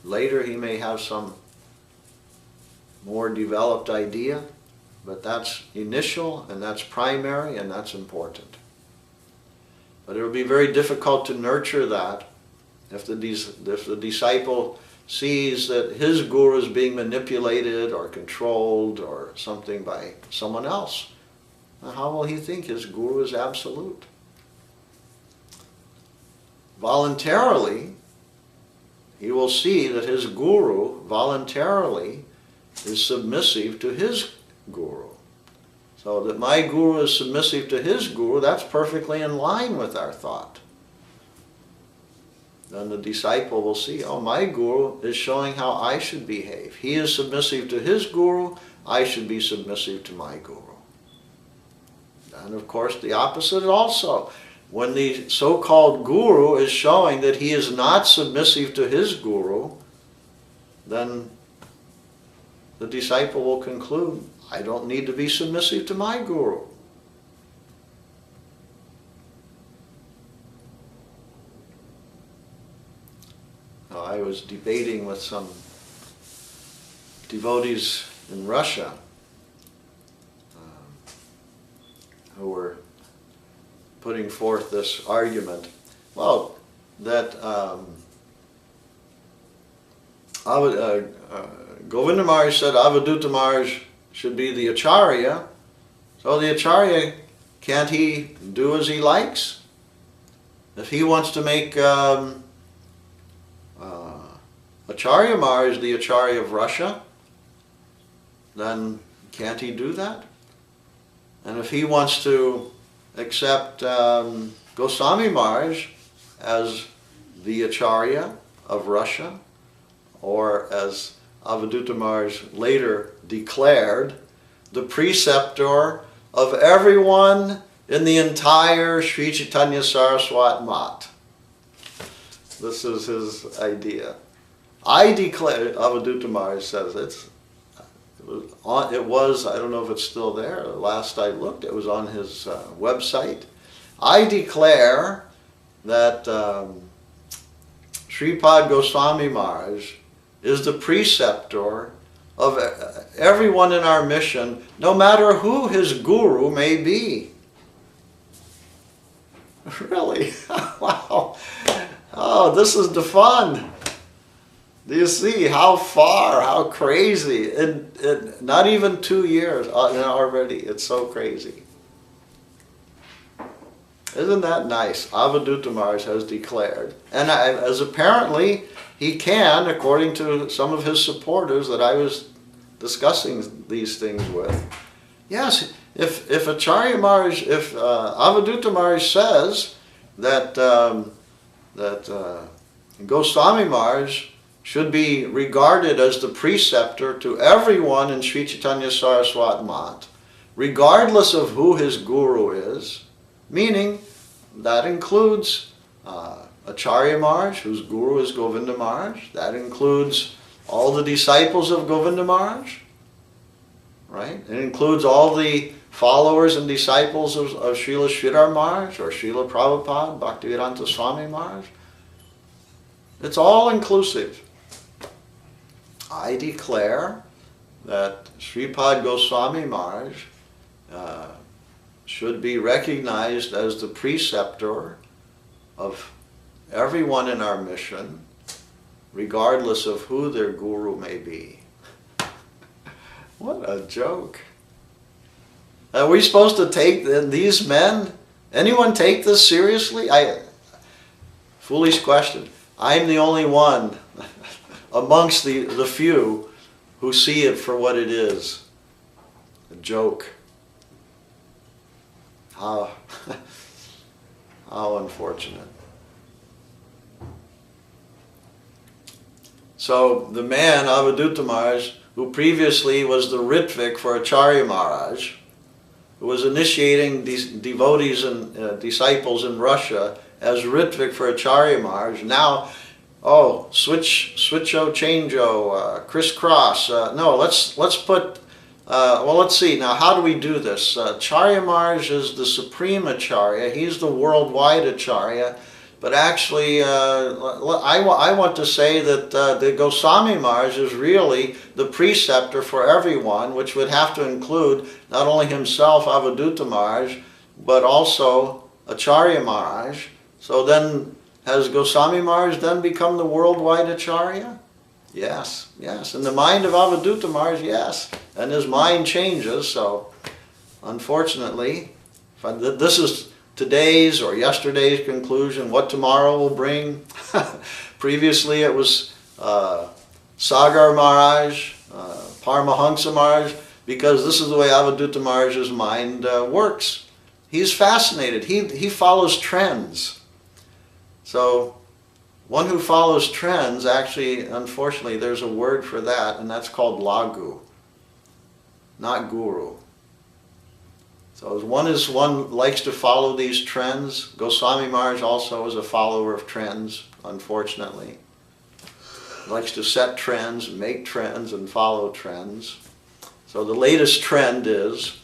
Later he may have some more developed idea, but that's initial and that's primary and that's important. But it will be very difficult to nurture that if the disciple sees that his Guru is being manipulated or controlled or something by someone else. Now, how will he think his Guru is absolute? Voluntarily, he will see that his Guru voluntarily is submissive to his Guru. So that my Guru is submissive to his Guru, that's perfectly in line with our thought. Then the disciple will see, oh, my Guru is showing how I should behave. He is submissive to his Guru, I should be submissive to my Guru. And of course the opposite also. When the so-called Guru is showing that he is not submissive to his Guru, then the disciple will conclude, I don't need to be submissive to my Guru. I was debating with some devotees in Russia who were putting forth this argument, well, that Govinda Maharaj said Avadhuta Maharaj should be the Acharya, so the Acharya, can't he do as he likes? If he wants to make Acharya Maharaj the Acharya of Russia, then can't he do that? And if he wants to accept Goswami Maharaj as the Acharya of Russia, or as Avadhuta Maharaj later declared, the preceptor of everyone in the entire Sri Chaitanya Saraswat Mat. This is his idea. I declare, Avadhuta Maharaj says, it was, I don't know if it's still there, last I looked, it was on his website. I declare that Sripad Goswami Maharaj is the preceptor of everyone in our mission, no matter who his guru may be. Really? Wow. Oh, this is the fun. Do you see how far, how crazy? In not even 2 years already, it's so crazy. Isn't that nice? Avadhuta Maharaj has declared. And as apparently he can, according to some of his supporters that I was discussing these things with. Yes, if Acharya Maharaj, if Avadhuta Maharaj says that, Goswami Maharaj should be regarded as the preceptor to everyone in Sri Chaitanya Saraswat Mat, regardless of who his guru is, meaning that includes Acharya Maharaj, whose guru is Govinda Maharaj, that includes all the disciples of Govinda Maharaj, right? It includes all the followers and disciples of Srila Sridhar Maharaj or Srila Prabhupada, Bhaktivedanta Swami Maharaj. It's all inclusive. I declare that Sripad Goswami Maharaj should be recognized as the preceptor of everyone in our mission, regardless of who their guru may be. What a joke. Are we supposed to take these men? Anyone take this seriously? Foolish question. I'm the only one amongst the few who see it for what it is. A joke. How unfortunate. So the man, Avadhuta Maharaj, who previously was the Ritvik for Acharya Maharaj, who was initiating devotees and disciples in Russia as Ritvik for Acharya Maharaj, now, change-o, crisscross. No, let's put, let's see, now how do we do this? Acharya Maharaj is the supreme Acharya, he's the worldwide Acharya, but actually, I want to say that the Goswami Maharaj is really the preceptor for everyone, which would have to include not only himself, Avadhuta Maharaj, but also Acharya Maharaj. So then, has Goswami Maharaj then become the worldwide Acharya? Yes, yes. In the mind of Avadhuta Maharaj, yes. And his mind changes, so unfortunately, this is today's or yesterday's conclusion, what tomorrow will bring. Previously it was Sagar Maharaj, Paramahansa Maharaj, because this is the way Avadhuta Maharaj's mind works. He's fascinated. He follows trends. So one who follows trends, actually, unfortunately, there's a word for that, and that's called lagu, not guru. So as one likes to follow these trends, Goswami Maharaj also is a follower of trends, unfortunately. He likes to set trends, make trends, and follow trends. So the latest trend is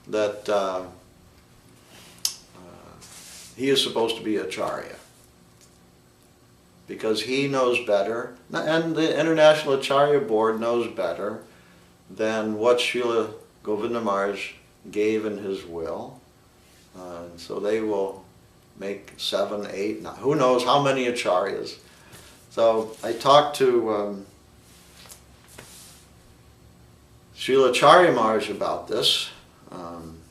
that he is supposed to be Acharya, because he knows better, and the International Acharya Board knows better than what Srila Govinda Maharaj gave in his will. So they will make 7, 8, who knows how many acharyas. So I talked to Srila Acharya Maharaj about this, and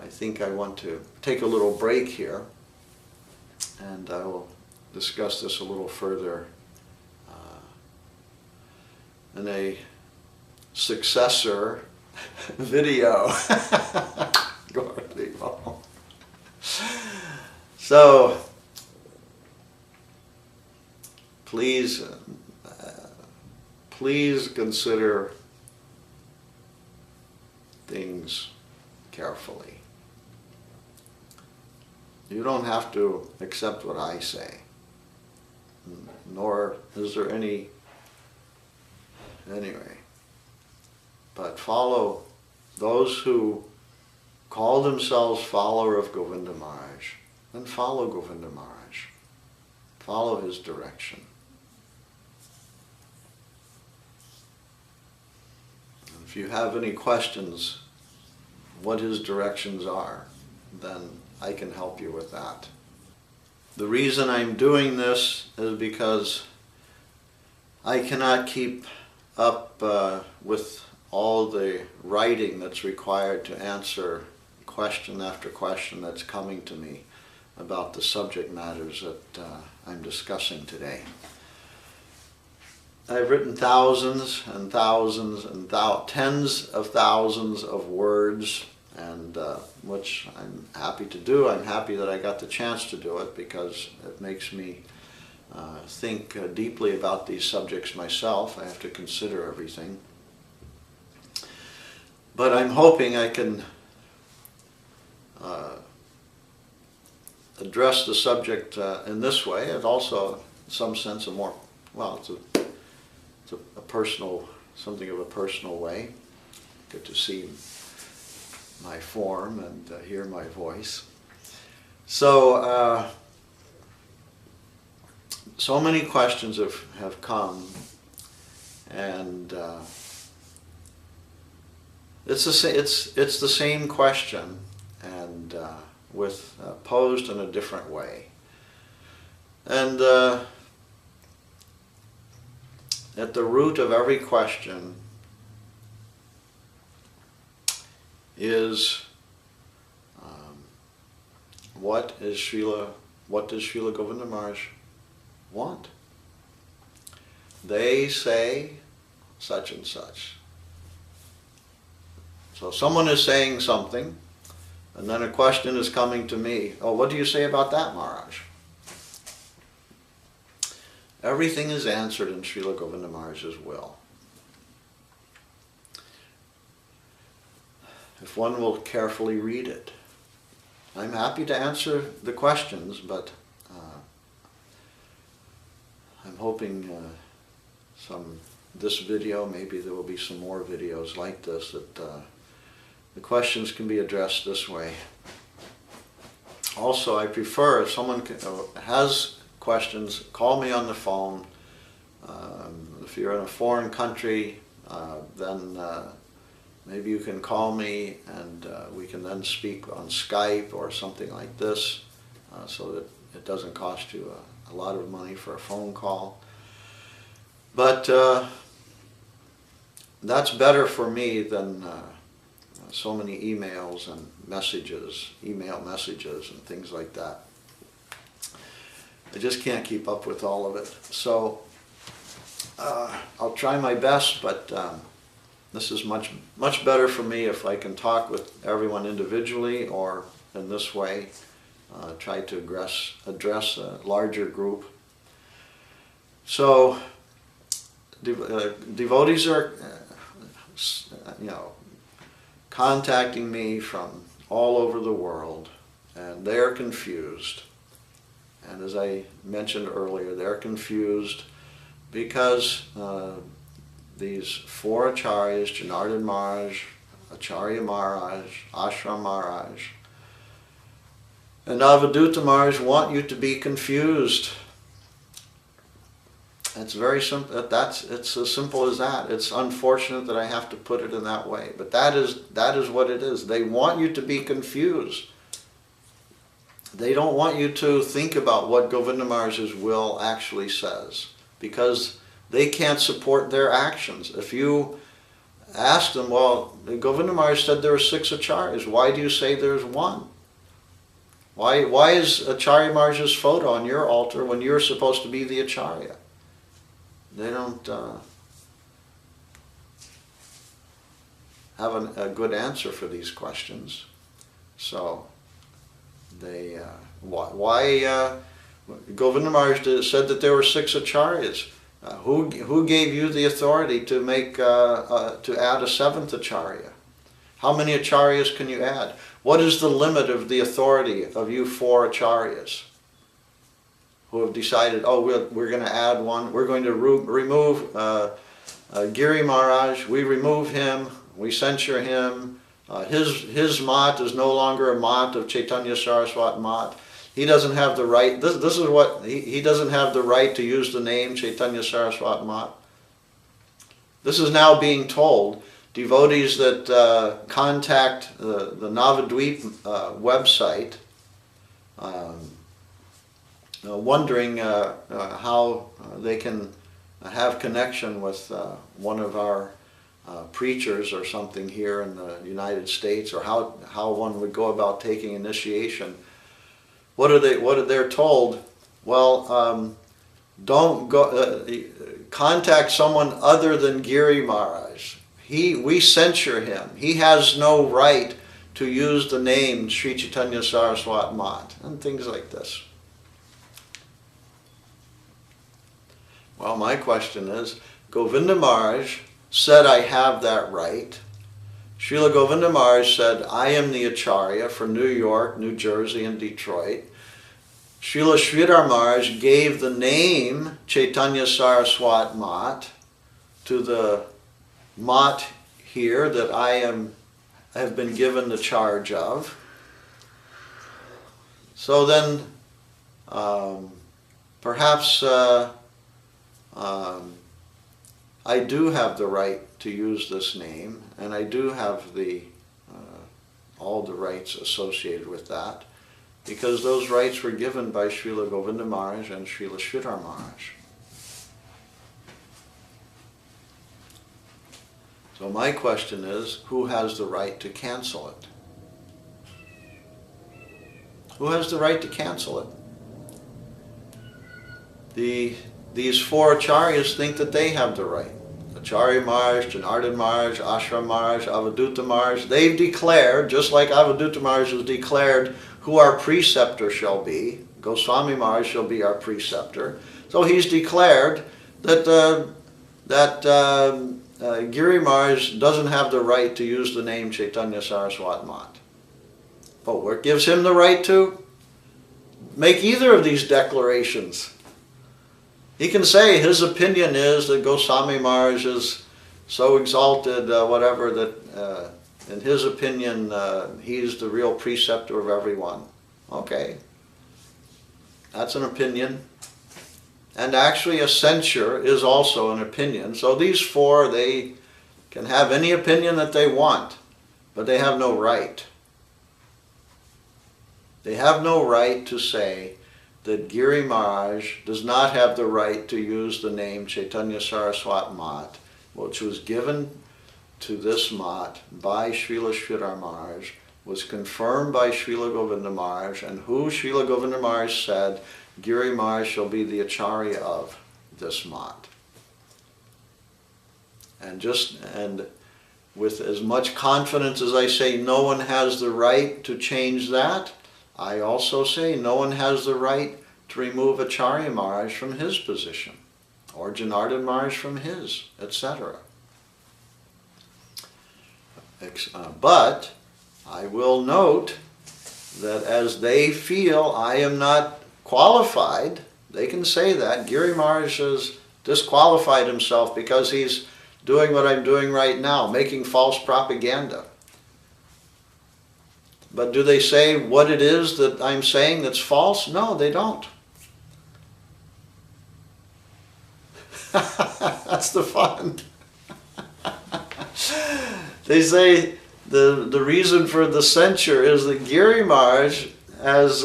I think I want to take a little break here, and I will discuss this a little further in a successor video. So please consider things carefully. You don't have to accept what I say, nor is there any anyway. But follow those who call themselves follower of Govinda Maharaj, then follow Govinda Maharaj. Follow his direction. And if you have any questions what his directions are, then I can help you with that. The reason I'm doing this is because I cannot keep up with all the writing that's required to answer question after question that's coming to me about the subject matters that I'm discussing today. I've written thousands and thousands and tens of thousands of words, and which I'm happy to do. I'm happy that I got the chance to do it because it makes me think deeply about these subjects myself. I have to consider everything. But I'm hoping I can address the subject in this way, and also in some sense a more, well, it's a personal, something of a personal way. Get to see my form and hear my voice. So, so many questions have come, and it's the same question, and with posed in a different way. And at the root of every question is what does Srila Govinda Maharaj want? They say such and such. So someone is saying something, and then a question is coming to me. Oh, what do you say about that, Maharaj? Everything is answered in Srila Govinda Maharaj's will. If one will carefully read it. I'm happy to answer the questions, but I'm hoping this video, maybe there will be some more videos like this, that the questions can be addressed this way. Also, I prefer if someone has questions, call me on the phone. If you're in a foreign country, then maybe you can call me, and we can then speak on Skype or something like this, so that it doesn't cost you a lot of money for a phone call. But that's better for me than so many emails and messages, email messages and things like that. I just can't keep up with all of it. So I'll try my best, but this is much better for me if I can talk with everyone individually, or in this way, try to address a larger group. So devotees are, contacting me from all over the world, and they're confused. And as I mentioned earlier, they're confused because these four Acharyas, Janardhan Maharaj, Acharya Maharaj, Ashram Maharaj, and Avadhuta Maharaj want you to be confused. It's very simple. It's as simple as that. It's unfortunate that I have to put it in that way, but that is what it is. They want you to be confused. They don't want you to think about what Govinda Maharaj's will actually says, because they can't support their actions. If you ask them, well, Govinda Maharaj said there were 6 Acharyas. Why do you say there's 1? Why is Acharya Maharaj's photo on your altar when you're supposed to be the Acharya? They don't have a good answer for these questions. So they why Govinda Maharaj said that there were 6 Acharyas. Who gave you the authority to make to add a 7th Acharya? How many Acharyas can you add? What is the limit of the authority of you 4 Acharyas who have decided, oh, we're going to add one, we're going to remove Giri Maharaj, we remove him, we censure him. His mat is no longer a mat of Chaitanya Saraswat mat. He doesn't have the right, this is what, he doesn't have the right to use the name Chaitanya Saraswat mat. This is now being told. Devotees that contact the Navadvip website, wondering how they can have connection with one of our preachers or something here in the United States, or how one would go about taking initiation. What are they told? Well, don't go contact someone other than Giri Maharaj. We censure him. He has no right to use the name Sri Chaitanya Saraswat Mat, and things like this. Well, my question is, Govinda Maharaj said I have that right. Srila Govinda Maharaj said, I am the Acharya for New York, New Jersey, and Detroit. Srila Sridhar Maharaj gave the name Chaitanya Saraswat Mat to the mat here that I have been given the charge of. So then, perhaps I do have the right to use this name, and I do have all the rights associated with that, because those rights were given by Srila Govinda Maharaj and Srila Sridhar Maharaj. So my question is, who has the right to cancel it? Who has the right to cancel it? These four Acharyas think that they have the right. Acharya Maharaj, Janardhan Maharaj, Ashram Maharaj, Avaduta Maharaj, they've declared, just like Avaduta Maharaj has declared who our preceptor shall be, Goswami Maharaj shall be our preceptor. So he's declared that Giri Maharaj doesn't have the right to use the name Chaitanya Saraswat Mat. But what gives him the right to make either of these declarations? He can say his opinion is that Goswami Maharaj is so exalted, whatever, that in his opinion he's the real preceptor of everyone. Okay, that's an opinion. And actually a censure is also an opinion. So these four, they can have any opinion that they want, but they have no right. They have no right to say that Giri Maharaj does not have the right to use the name Chaitanya Saraswat Mat, which was given to this mat by Srila Sridhar Maharaj, was confirmed by Srila Govinda Maharaj, and who Srila Govinda Maharaj said, Giri Maharaj shall be the Acharya of this mat. And with as much confidence as I say no one has the right to change that, I also say no one has the right to remove Acharya Maharaj from his position, or Janardhan Maharaj from his, etc. But I will note that as they feel I am not qualified, they can say that. Giri Maharaj has disqualified himself because he's doing what I'm doing right now, making false propaganda. But do they say what it is that I'm saying that's false? No, they don't. That's the fun. They say the reason for the censure is that Giri Maharaj has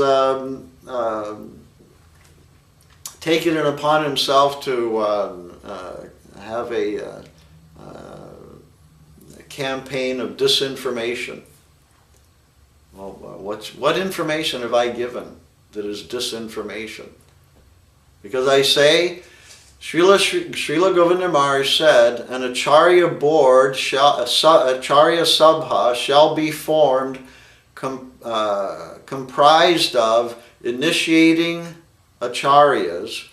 taken it upon himself to have a campaign of disinformation. Well, what information have I given that is disinformation? Because I say, Srila Govinda Maharaj said, an Acharya board, Acharya Sabha shall be formed comprised of initiating Acharyas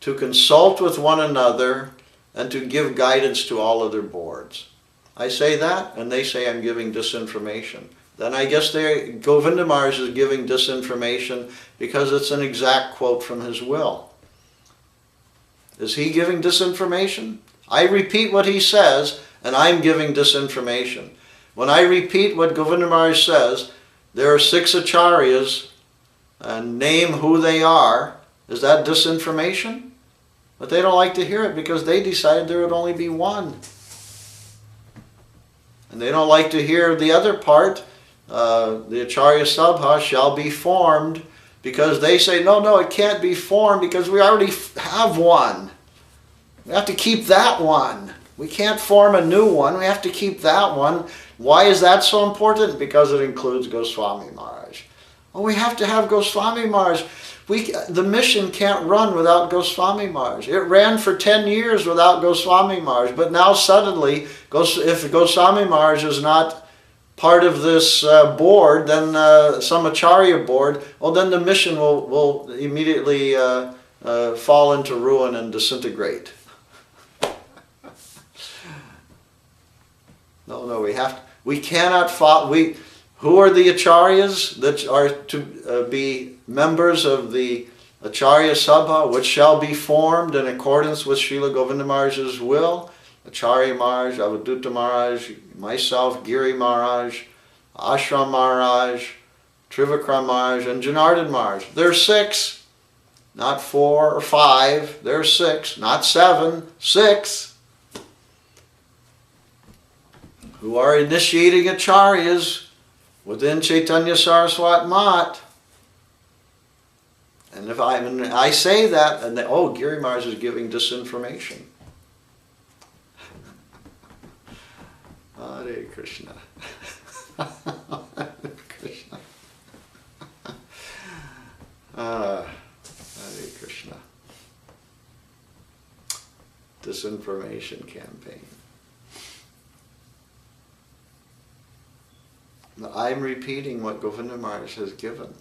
to consult with one another and to give guidance to all other boards. I say that, and they say I'm giving disinformation. Then I guess Govinda Maharaj is giving disinformation because it's an exact quote from his will. Is he giving disinformation? I repeat what he says, and I'm giving disinformation. When I repeat what Govinda Maharaj says, there are 6 acharyas, and name who they are, is that disinformation? But they don't like to hear it because they decided there would only be one. And they don't like to hear the other part, the Acharya Sabha shall be formed, because they say, no, it can't be formed because we already have one. We have to keep that one. We can't form a new one. We have to keep that one. Why is that so important? Because it includes Goswami Maharaj. Well, we have to have Goswami Maharaj. The mission can't run without Goswami Maharaj. It ran for 10 years without Goswami Maharaj, but now suddenly, if Goswami Maharaj is not part of this board, then some Acharya board, well, then the mission will immediately fall into ruin and disintegrate. No, we cannot follow. Who are the Acharyas that are to be members of the Acharya Sabha, which shall be formed in accordance with Srila Govinda Maharaj's will? Acharya Maharaj, Avadutta Maharaj, myself, Giri Maharaj, Ashram Maharaj, Trivikram Maharaj, and Janardhan Maharaj. There are 6, not 4 or 5. There are 6, not 7, 6. Who are initiating acharyas within Chaitanya Saraswat Mat. And if I say that, and Giri Maharaj is giving disinformation. Hare Krishna. Hare Krishna. Hare Krishna. Disinformation campaign. I'm repeating what Govinda Maharaj has given.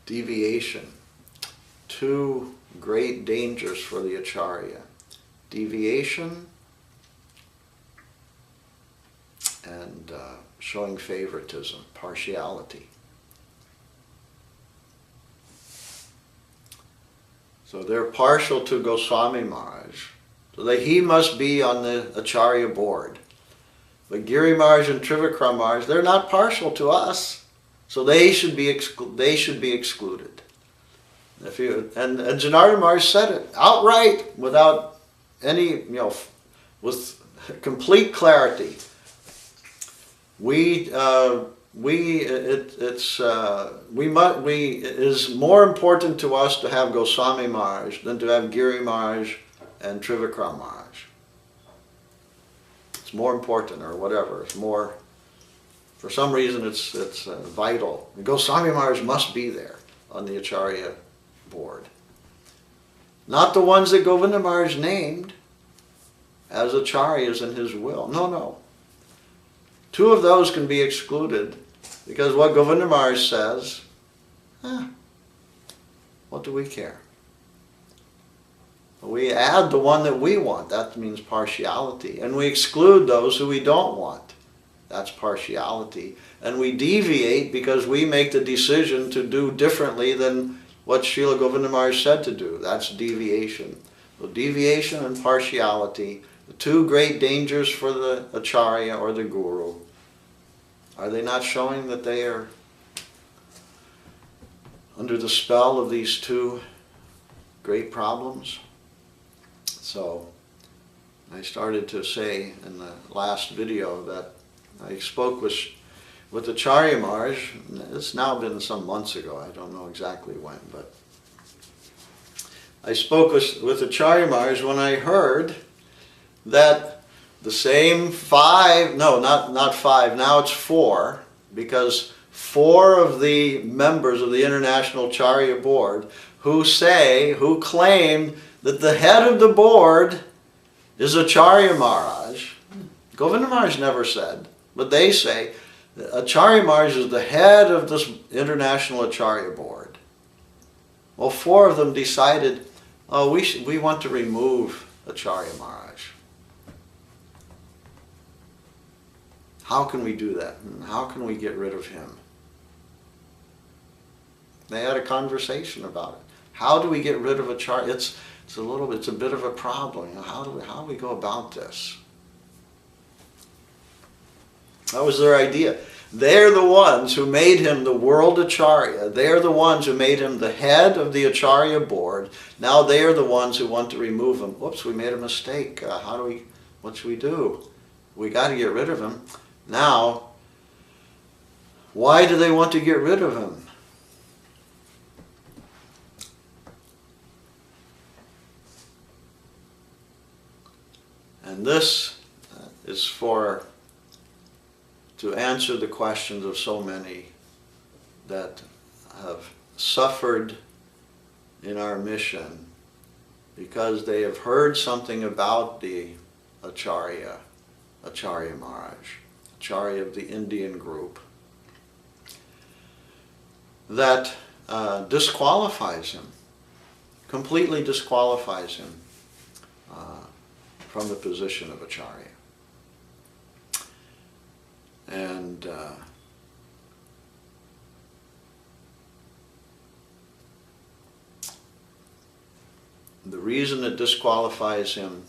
Deviation. 2 great dangers for the Acharya. Deviation and showing favoritism, partiality. So they're partial to Goswami Maharaj, so that he must be on the Acharya board. But Giri Maharaj and Trivikram Maharaj, they're not partial to us, so they should be excluded. And Janardhan Maharaj said it outright, without any, with complete clarity. It is more important to us to have Goswami Maharaj than to have Giri Maharaj and Trivikram Maharaj. It's more important, or whatever. It's more, for some reason it's vital. Goswami Maharaj must be there on the Acharya board. Not the ones that Govinda Maharaj named as Acharyas in his will. No. 2 of those can be excluded, because what Govinda Maharaj says, what do we care? We add the one that we want. That means partiality. And we exclude those who we don't want. That's partiality. And we deviate because we make the decision to do differently than what Srila Govinda Maharaj said to do. That's deviation. So deviation and partiality, the 2 great dangers for the Acharya or the Guru. Are they not showing that they are under the spell of these 2 great problems? So I started to say in the last video that I spoke with Acharya Maharaj. It's now been some months ago. I don't know exactly when, but I spoke with Acharya Maharaj when I heard that the same 5, no, not 5, now it's 4, because 4 of the members of the International Acharya Board who claim that the head of the board is Acharya Maharaj. Govinda Maharaj never said, but they say that Acharya Maharaj is the head of this International Acharya Board. Well, 4 of them decided, we want to remove Acharya Maharaj. How can we do that? How can we get rid of him? They had a conversation about it. How do we get rid of Acharya? It's a bit of a problem. How do we go about this? That was their idea. They're the ones who made him the world Acharya. They're the ones who made him the head of the Acharya board. Now they're the ones who want to remove him. Whoops, we made a mistake. What should we do? We got to get rid of him. Now, why do they want to get rid of him? And this is to answer the questions of so many that have suffered in our mission because they have heard something about the Acharya Maharaj, Acharya of the Indian group, that disqualifies him, completely disqualifies him from the position of Acharya. And the reason it disqualifies him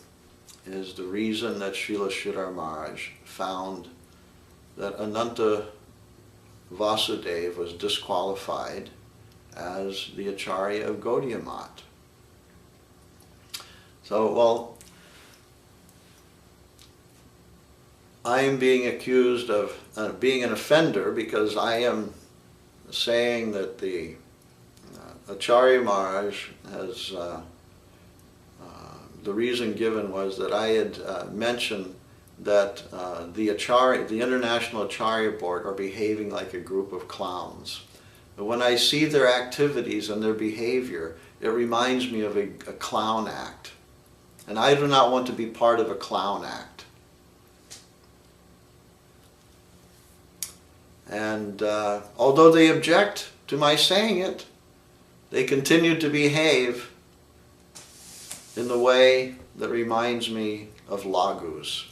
is the reason that Srila Giri Maharaj found that Ananta Vasudeva was disqualified as the Acharya of Gaudiya Math. So, well, I am being accused of being an offender because I am saying that the Acharya Maharaj has, the reason given was that I had mentioned that the International Acharya Board are behaving like a group of clowns. But when I see their activities and their behavior, it reminds me of a clown act. And I do not want to be part of a clown act. And although they object to my saying it, they continue to behave in the way that reminds me of lagus.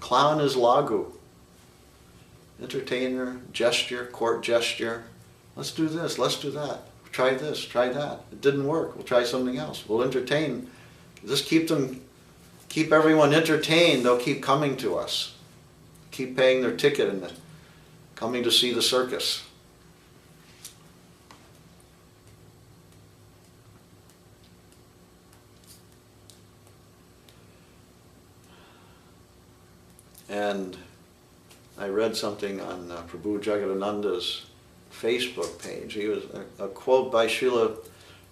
Clown is lagu. Entertainer, gesture, court gesture. Let's do this, let's do that. Try this, try that. It didn't work. We'll try something else. We'll entertain. Just keep everyone entertained. They'll keep coming to us. Keep paying their ticket and coming to see the circus. And I read something on Prabhu Jagadananda's Facebook page. He was a quote by Srila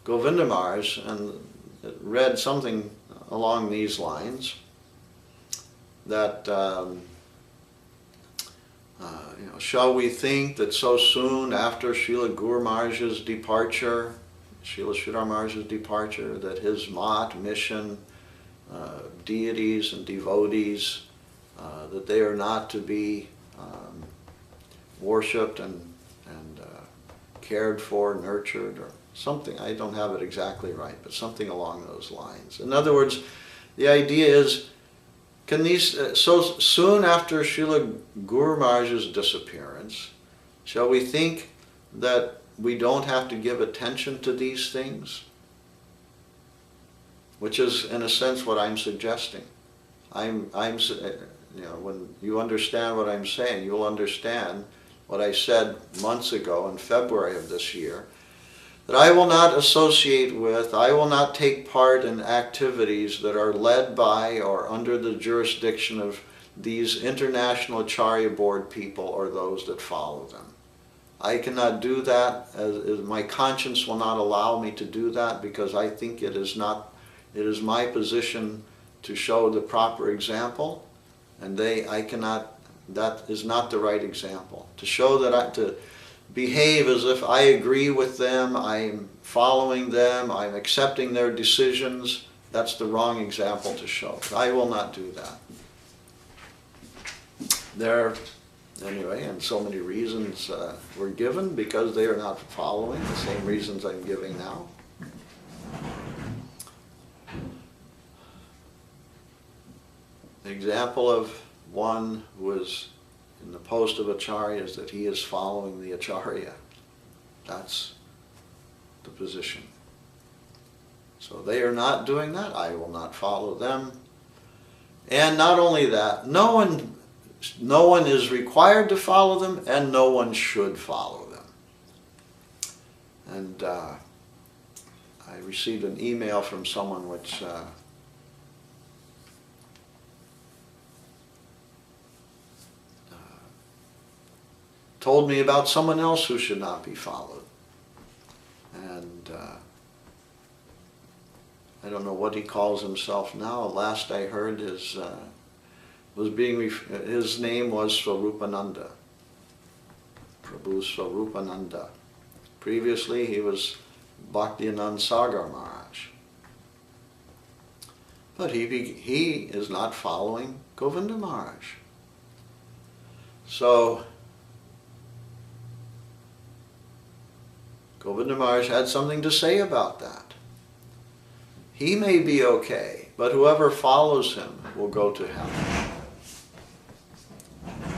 Govinda Maharaj, and it read something along these lines that shall we think that so soon after Srila Guru Maharaj's departure, Srila Giri Maharaj's departure, that his mat, mission, deities and devotees, that they are not to be worshipped and cared for, nurtured, or something. I don't have it exactly right, but something along those lines. In other words, the idea is, can these, so soon after Srila Guru Maharaj's disappearance, shall we think that we don't have to give attention to these things? Which is, in a sense, what I'm suggesting. When you understand what I'm saying, you'll understand what I said months ago in February of this year, that I will not associate with, I will not take part in activities that are led by or under the jurisdiction of these International Acharya Board people or those that follow them. I cannot do that, as my conscience will not allow me to do that, because I think it is my position to show the proper example, and that is not the right example. To show that to behave as if I agree with them, I'm following them, I'm accepting their decisions, that's the wrong example to show. I will not do that. Anyway, and so many reasons were given because they are not following the same reasons I'm giving now. The example of one who was in the post of Acharya is that he is following the Acharya. That's the position. So they are not doing that. I will not follow them. And not only that, no one is required to follow them, and no one should follow them. And I received an email from someone which told me about someone else who should not be followed. And I don't know what he calls himself now. Last I heard his name was Swarupananda. Prabhu Swarupananda. Previously he was Bhaktianand Sagar Maharaj. But he is not following Govinda Maharaj. So Govinda Maharaj had something to say about that. He may be okay, but whoever follows him will go to heaven.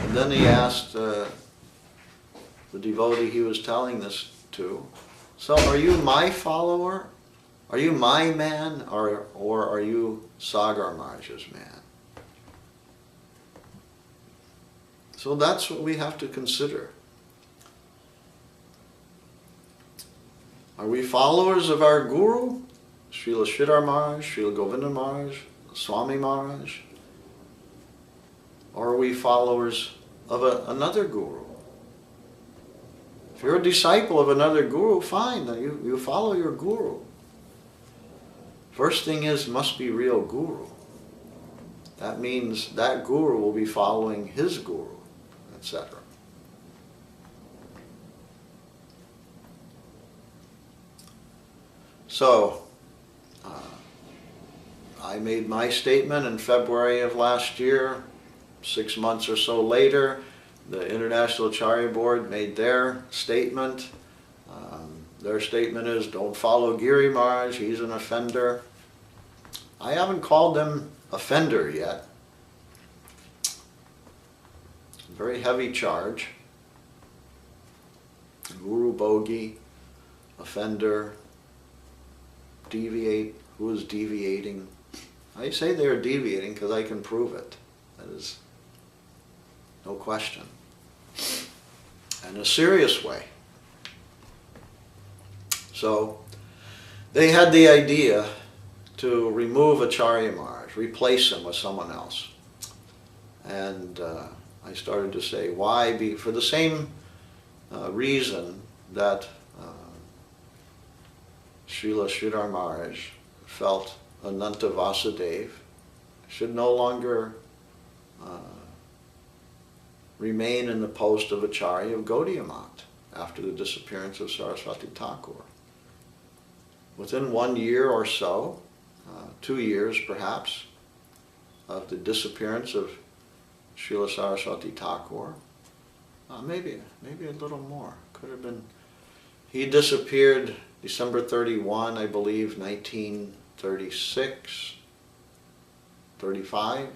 And then he asked the devotee he was telling this to, so are you my follower? Are you my man, or are you Sagar Maharaj's man? So that's what we have to consider. Are we followers of our Guru, Srila Sridhar Maharaj, Srila Govinda Maharaj, Swami Maharaj? Or are we followers of another Guru? If you're a disciple of another Guru, fine, you follow your Guru. First thing is, must be real Guru. That means that Guru will be following his Guru, etc. So, I made my statement in February of last year. 6 months or so later, the International Acharya Board made their statement. Their statement is, don't follow Giri Maharaj, he's an offender. I haven't called them offender yet. Very heavy charge. Guru Bogi, offender, deviate, who is deviating? I say they are deviating because I can prove it. That is no question. In a serious way. So they had the idea to remove Acharya Maharaj, replace him with someone else. And I started to say, why? For the same reason that Srila Sridhar Maharaj felt Ananta Vasudeva should no longer remain in the post of Acharya of Gaudiya Math after the disappearance of Saraswati Thakur. Within 1 year or so, 2 years perhaps, of the disappearance of Srila Saraswati Thakur, maybe a little more, could have been. He disappeared December 31, I believe, 1936, 35,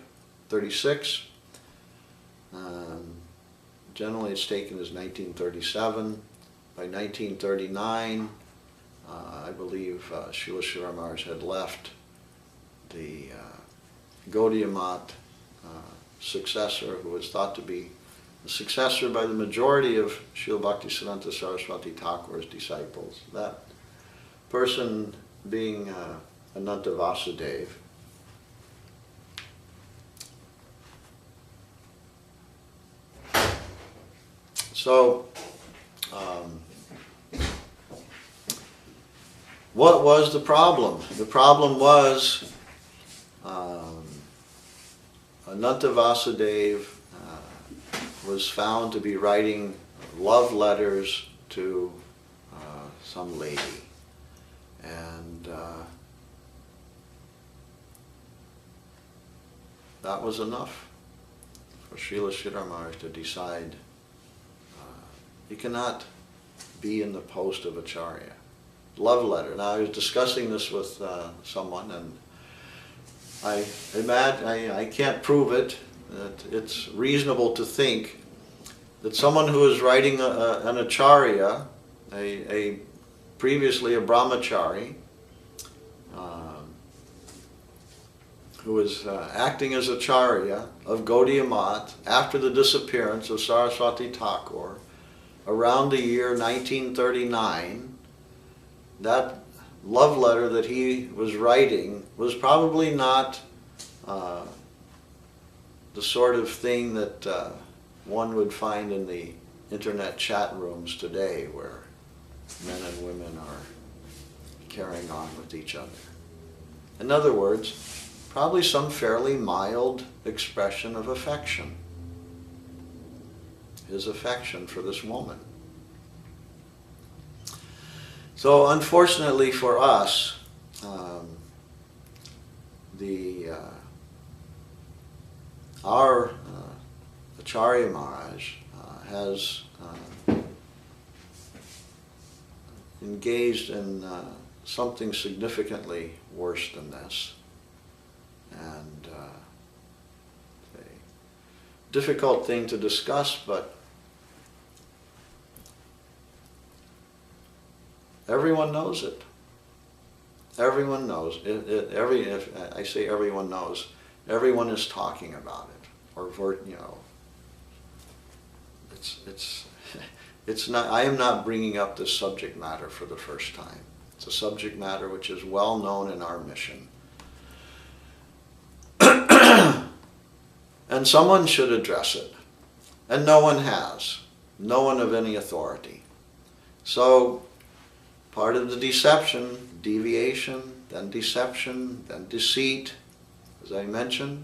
36. Generally it's taken as 1937. By 1939, I believe Srila Sridhar Maharaj had left the Gaudiya Math successor, who was thought to be the successor by the majority of Srila Bhaktisiddhanta Saraswati Thakur's disciples. That person being Ananta Vasudeva. So, what was the problem? The problem was Ananta Vasudeva was found to be writing love letters to some lady. And that was enough for Srila Sridhar Maharaj to decide you cannot be in the post of Acharya. Love letter. Now I was discussing this with someone, and I can't prove it. That it's reasonable to think that someone who is writing an Acharya previously a brahmachari, who was acting as Acharya of Gaudiya Math after the disappearance of Saraswati Thakur around the year 1939. That love letter that he was writing was probably not the sort of thing that one would find in the internet chat rooms today, where men and women are carrying on with each other. In other words, probably some fairly mild expression of affection. His affection for this woman. So unfortunately for us, our Acharya Maharaj has engaged in something significantly worse than this. And a difficult thing to discuss, but everyone knows it. Everyone knows it. If I say everyone knows, everyone is talking about it, or you know, it's not. I am not bringing up this subject matter for the first time. It's a subject matter which is well known in our mission. And someone should address it. And no one has. No one of any authority. So, part of the deception, deviation, then deception, then deceit, as I mentioned.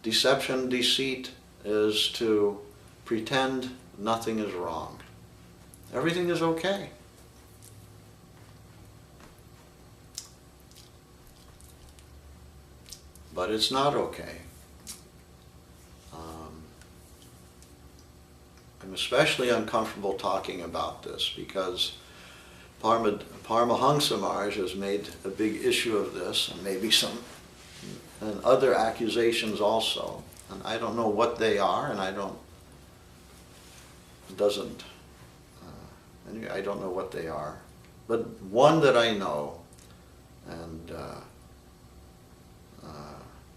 Deception, deceit is to pretend nothing is wrong. Everything is okay. But it's not okay. I'm especially uncomfortable talking about this because Paramahansa Maharaj has made a big issue of this, and maybe some and other accusations also. And I don't know what they are, and I don't know what they are. But one that I know, and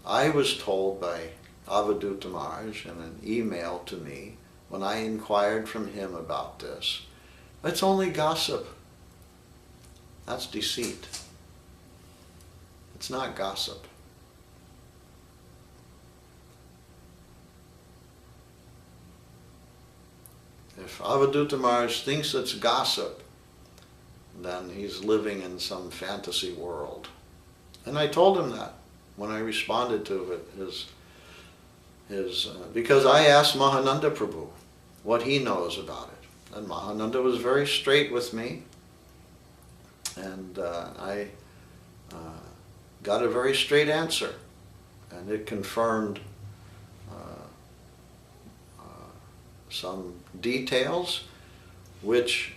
I was told by Avaduta Maharaj in an email to me when I inquired from him about this, it's only gossip. That's deceit. It's not gossip. If Avaduta Maharaj thinks it's gossip, then he's living in some fantasy world. And I told him that when I responded to it, because I asked Mahananda Prabhu what he knows about it. And Mahananda was very straight with me, and I got a very straight answer, and it confirmed some details which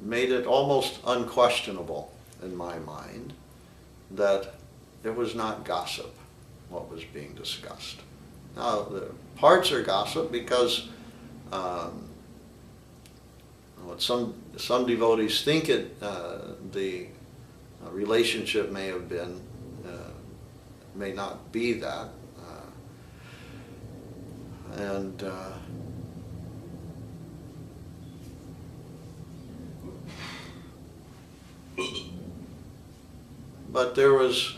made it almost unquestionable in my mind that it was not gossip what was being discussed. Now, the parts are gossip because what some devotees think the relationship may have been, may not be that. But there was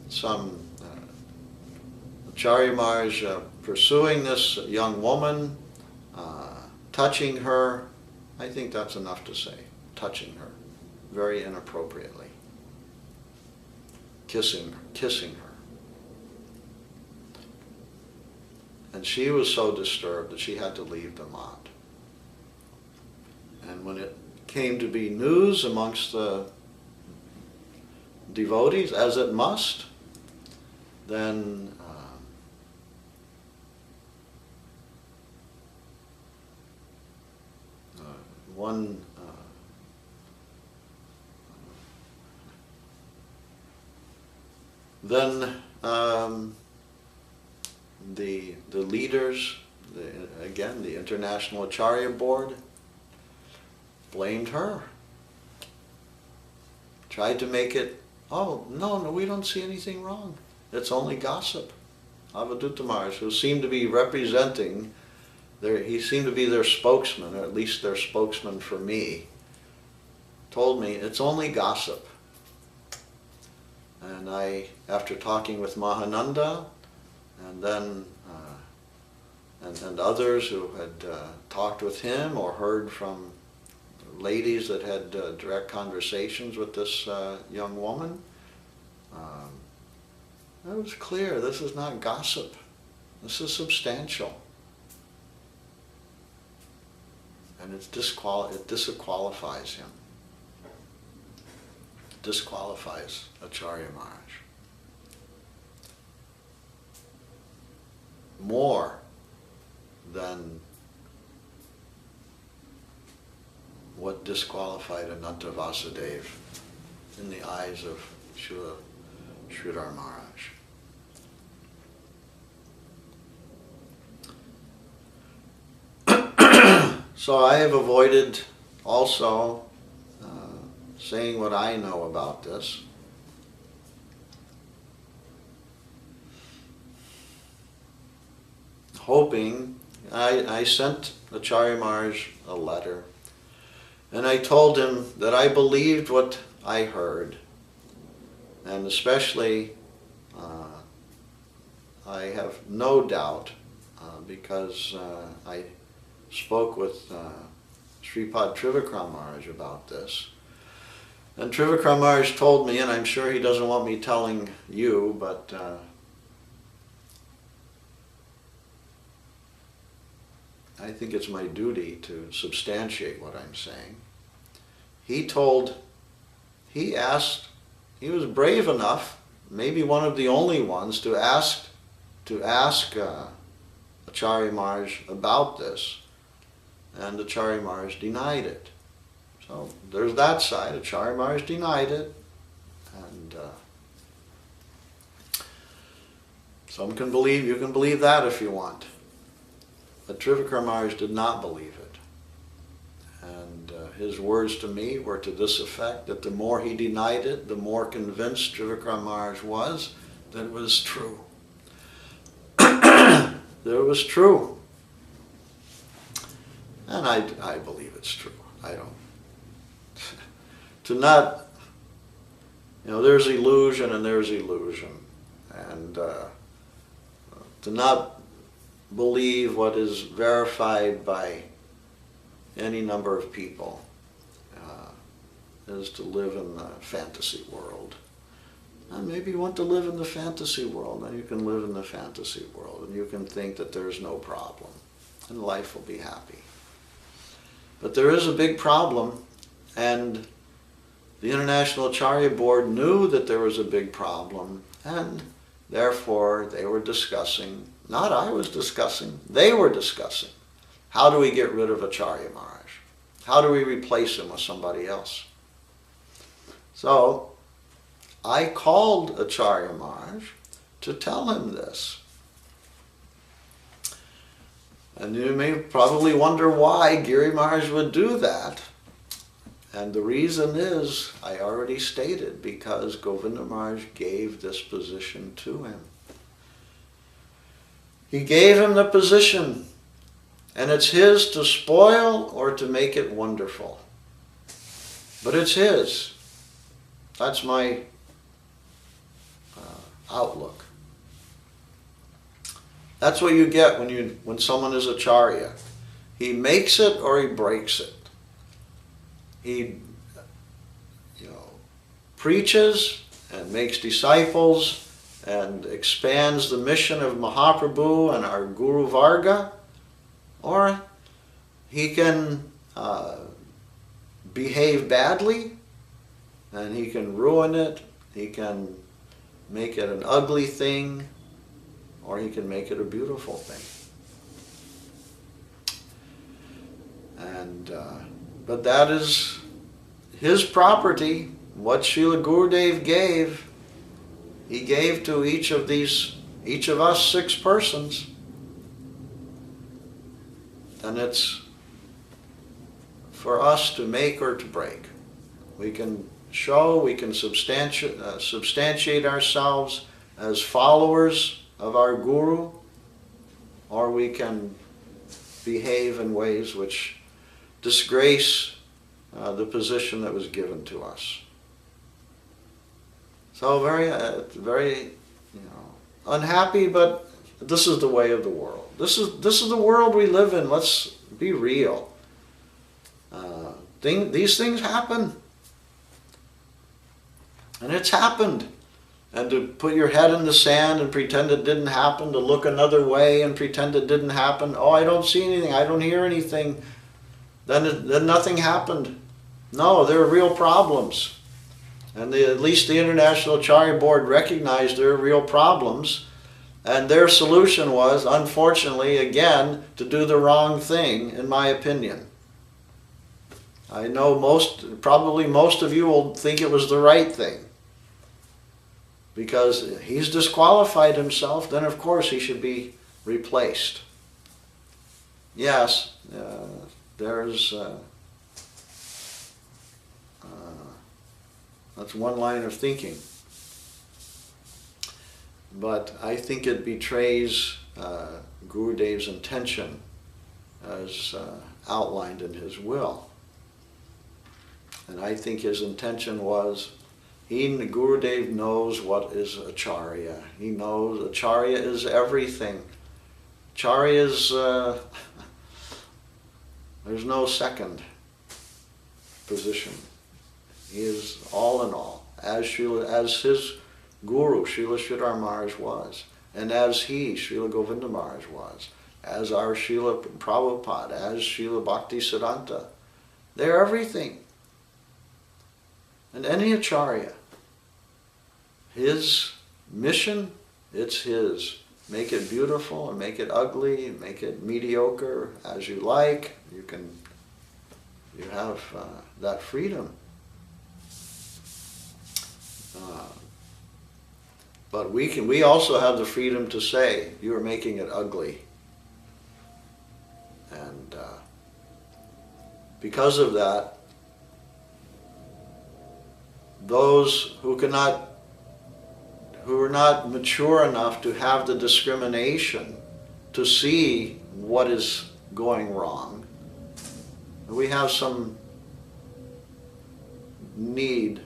some Acharya Maharaj pursuing this young woman, touching her. I think that's enough to say, touching her very inappropriately, kissing her. And she was so disturbed that she had to leave the mat. And when it came to be news amongst the devotees, as it must, then the leaders, again, the International Acharya Board blamed her. Tried to make it, oh, no, we don't see anything wrong. It's only gossip. Avadhuta Maharaj, who seemed to be representing, he seemed to be their spokesman, or at least their spokesman for me, told me it's only gossip. And I, after talking with Mahananda, and then and others who had talked with him or heard from ladies that had direct conversations with this young woman, it was clear this is not gossip. This is substantial. And it disqualifies him. Disqualifies Acharya Maharaj. More than what disqualified Ananta Vasudeva in the eyes of Sridhar Maharaj. So I have avoided also saying what I know about this. Hoping, I sent Acharya Maharaj a letter, and I told him that I believed what I heard, and especially I have no doubt because I spoke with Sripad Trivikram Maharaj about this. And Trivikram Maharaj told me, and I'm sure he doesn't want me telling you, but I think it's my duty to substantiate what I'm saying. He was brave enough, maybe one of the only ones, to ask Acharya Maharaj about this, and Acharya Maharaj denied it. So there's that side. Acharya Maharaj denied it, and some can believe, you can believe that if you want. But Trivikram Maharaj did not believe it. And his words to me were to this effect, that the more he denied it, the more convinced Trivikram Maharaj was that it was true. That it was true. And I believe it's true. I don't. To not, there's illusion and there's illusion. And to not believe what is verified by any number of people is to live in the fantasy world. And maybe you want to live in the fantasy world, then you can live in the fantasy world, and you can think that there's no problem, and life will be happy. But there is a big problem, and the International Acharya Board knew that there was a big problem, and therefore they were discussing, not I was discussing, they were discussing, how do we get rid of Acharya Maharaj? How do we replace him with somebody else? So I called Acharya Maharaj to tell him this. And you may probably wonder why Giri Maharaj would do that. And the reason is, I already stated, because Govinda Maharaj gave this position to him. He gave him the position, and it's his to spoil or to make it wonderful. But it's his. That's my outlook. That's what you get when someone is Acharya. He makes it or he breaks it. He preaches and makes disciples and expands the mission of Mahaprabhu and our Guru Varga, or he can behave badly and he can ruin it, he can make it an ugly thing, or he can make it a beautiful thing. And but that is his property. What Srila Gurudev gave, he gave to each of us 6 persons. And it's for us to make or to break. We can show, we can substantiate ourselves as followers of our Guru, or we can behave in ways which disgrace the position that was given to us. So very, unhappy, but this is the way of the world. This is the world we live in. Let's be real. These things happen. And it's happened. And to put your head in the sand and pretend it didn't happen, to look another way and pretend it didn't happen. Oh, I don't see anything, I don't hear anything. Then nothing happened. No, there are real problems. And at least the International Acharya Board recognized there are real problems. And their solution was, unfortunately, again, to do the wrong thing, in my opinion. I know probably most of you will think it was the right thing. Because he's disqualified himself, then of course he should be replaced. Yes, that's one line of thinking. But I think it betrays Gurudev's intention as outlined in his will. And I think his intention was, Gurudev knows what is Acharya. He knows Acharya is everything. Acharya is, there's no second position. He is all in all, as his Guru, Srila Sridhar Maharaj was, and as Srila Govinda Maharaj was, as our Srila Prabhupada, as Srila Bhakti Siddhanta. They're everything. And any Acharya, his mission, it's his. Make it beautiful or make it ugly, make it mediocre, as you like. You have that freedom. But we also have the freedom to say, you are making it ugly. And because of that, those who are not mature enough to have the discrimination to see what is going wrong, we have some need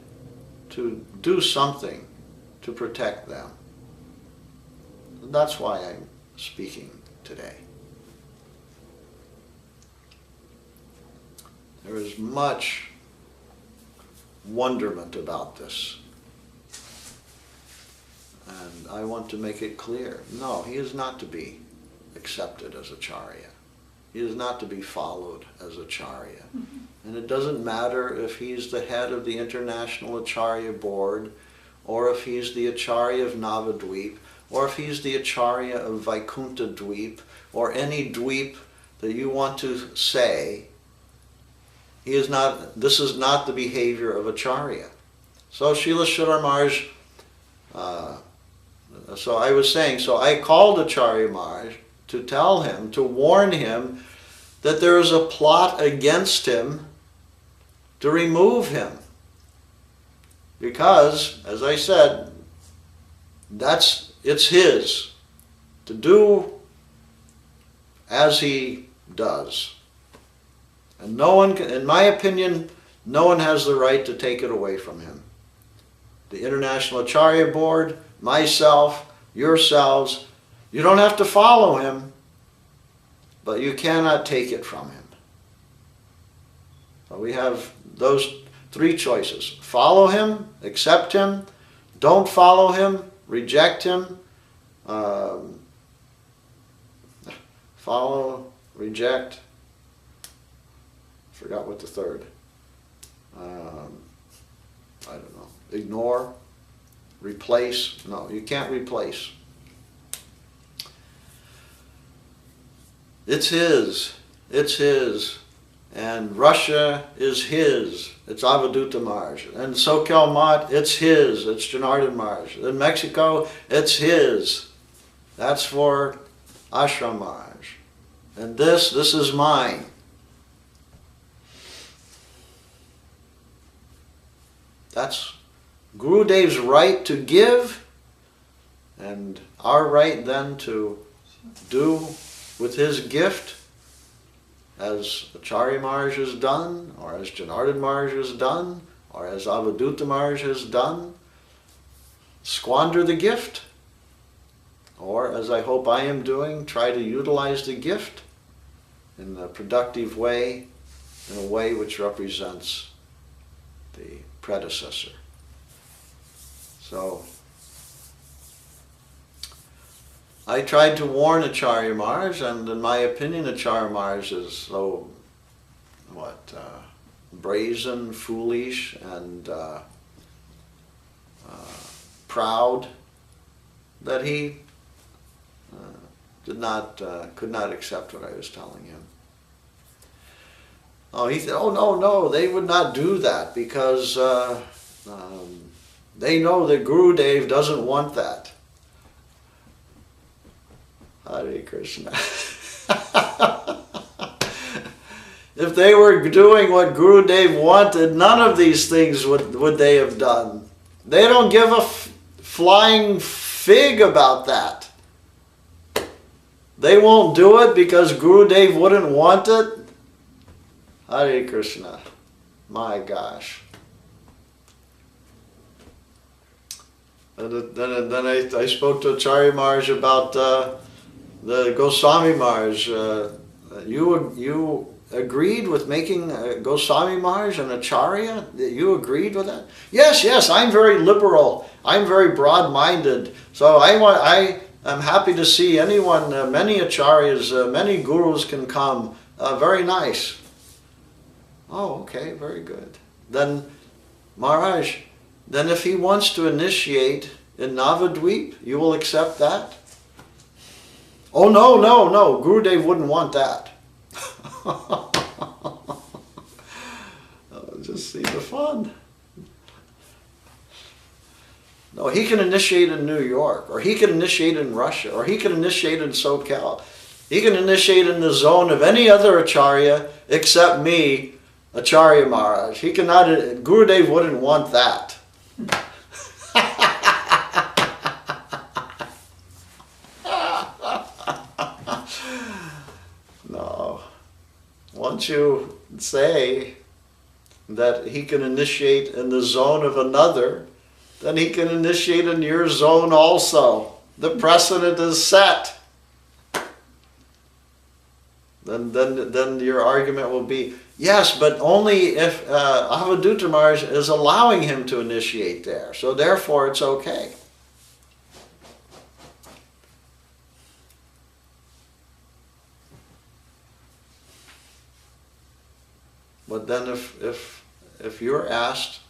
to do something to protect them. That's why I'm speaking today. There is much wonderment about this. And I want to make it clear, no, he is not to be accepted as Acharya. He is not to be followed as Acharya. Mm-hmm. And it doesn't matter if he's the head of the International Acharya Board, or if he's the Acharya of Navadvip, or if he's the Acharya of Vaikuntha Dweep, or any Dweep that you want to say. This is not the behavior of Acharya. So Srila Sridhar Maharaj, so I was saying, so I called Acharya Maharaj to tell him, to warn him that there is a plot against him to remove him. Because, as I said, it's his to do as he does. And no one can, in my opinion, no one has the right to take it away from him. The International Acharya Board, myself, yourselves, you don't have to follow him, but you cannot take it from him. So we have those three choices. Follow him, accept him, don't follow him, reject him, follow, reject, forgot what the third, I don't know, ignore, replace. No, you can't replace. It's his. It's his. And Russia is his. It's Avadhuta Maharaj. And Sokel Mat, it's his. It's Janardhan Maharaj. In Mexico, it's his. That's for Ashram Maharaj. and this is mine. That's Gurudev's right to give, and our right then to do with his gift, as Acharya Maharaj has done, or as Janardhan Maharaj has done, or as Avadhuta Maharaj has done, squander the gift. Or, as I hope I am doing, try to utilize the gift in a productive way, in a way which represents the predecessor. So, I tried to warn Acharya Maharaj, and in my opinion, Acharya Maharaj is so, brazen, foolish, and proud that he could not accept what I was telling him. Oh, he said, "Oh no, they would not do that because they know that Gurudev doesn't want that." Hare Krishna. If they were doing what Gurudev wanted, none of these things would they have done. They don't give a flying fig about that. They won't do it because Gurudev wouldn't want it. Hare Krishna. My gosh. Then I spoke to Acharya Maharaj about the Goswami Maharaj. You agreed with making Goswami Maharaj an Acharya? You agreed with that? Yes, I'm very liberal. I'm very broad-minded. So I'm happy to see anyone, many Acharyas, many gurus can come. Very nice. Oh, okay, very good. Then, Maharaj, then if he wants to initiate in Navadvip, you will accept that? Oh, no, Gurudev wouldn't want that. Just see the fun. No, he can initiate in New York, or he can initiate in Russia, or he can initiate in SoCal. He can initiate in the zone of any other Acharya except me, Acharya Maharaj. He cannot, Gurudev wouldn't want that. No. Once you say that he can initiate in the zone of another, then he can initiate in your zone also. The precedent is set. Then your argument will be, yes, but only if Avadhuta Maharaj is allowing him to initiate there. So therefore it's okay. But then if you're asked,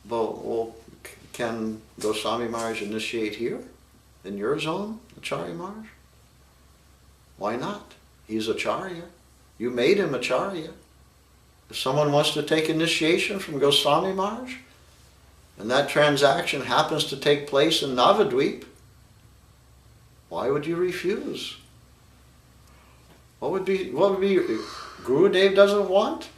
well, can Goswami Maharaj initiate here, in your zone, Acharya Maharaj? Why not? He's Acharya. You made him Acharya. If someone wants to take initiation from Goswami Maharaj, and that transaction happens to take place in Navadvip, why would you refuse? What would be Gurudev doesn't want?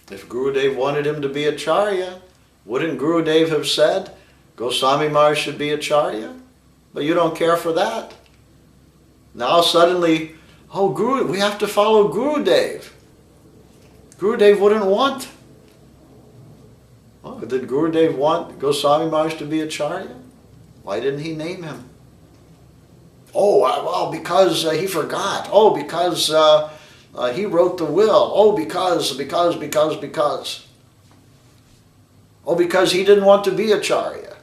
If Gurudev wanted him to be Acharya, wouldn't Gurudev have said, Goswami Maharaj should be Acharya? But you don't care for that. Now suddenly, we have to follow Gurudev. Gurudev wouldn't want. Oh, did Gurudev want Goswami Maharaj to be Acharya? Why didn't he name him? Oh, well, because he forgot. Oh, because he wrote the will. Oh, because. Oh, because he didn't want to be Acharya.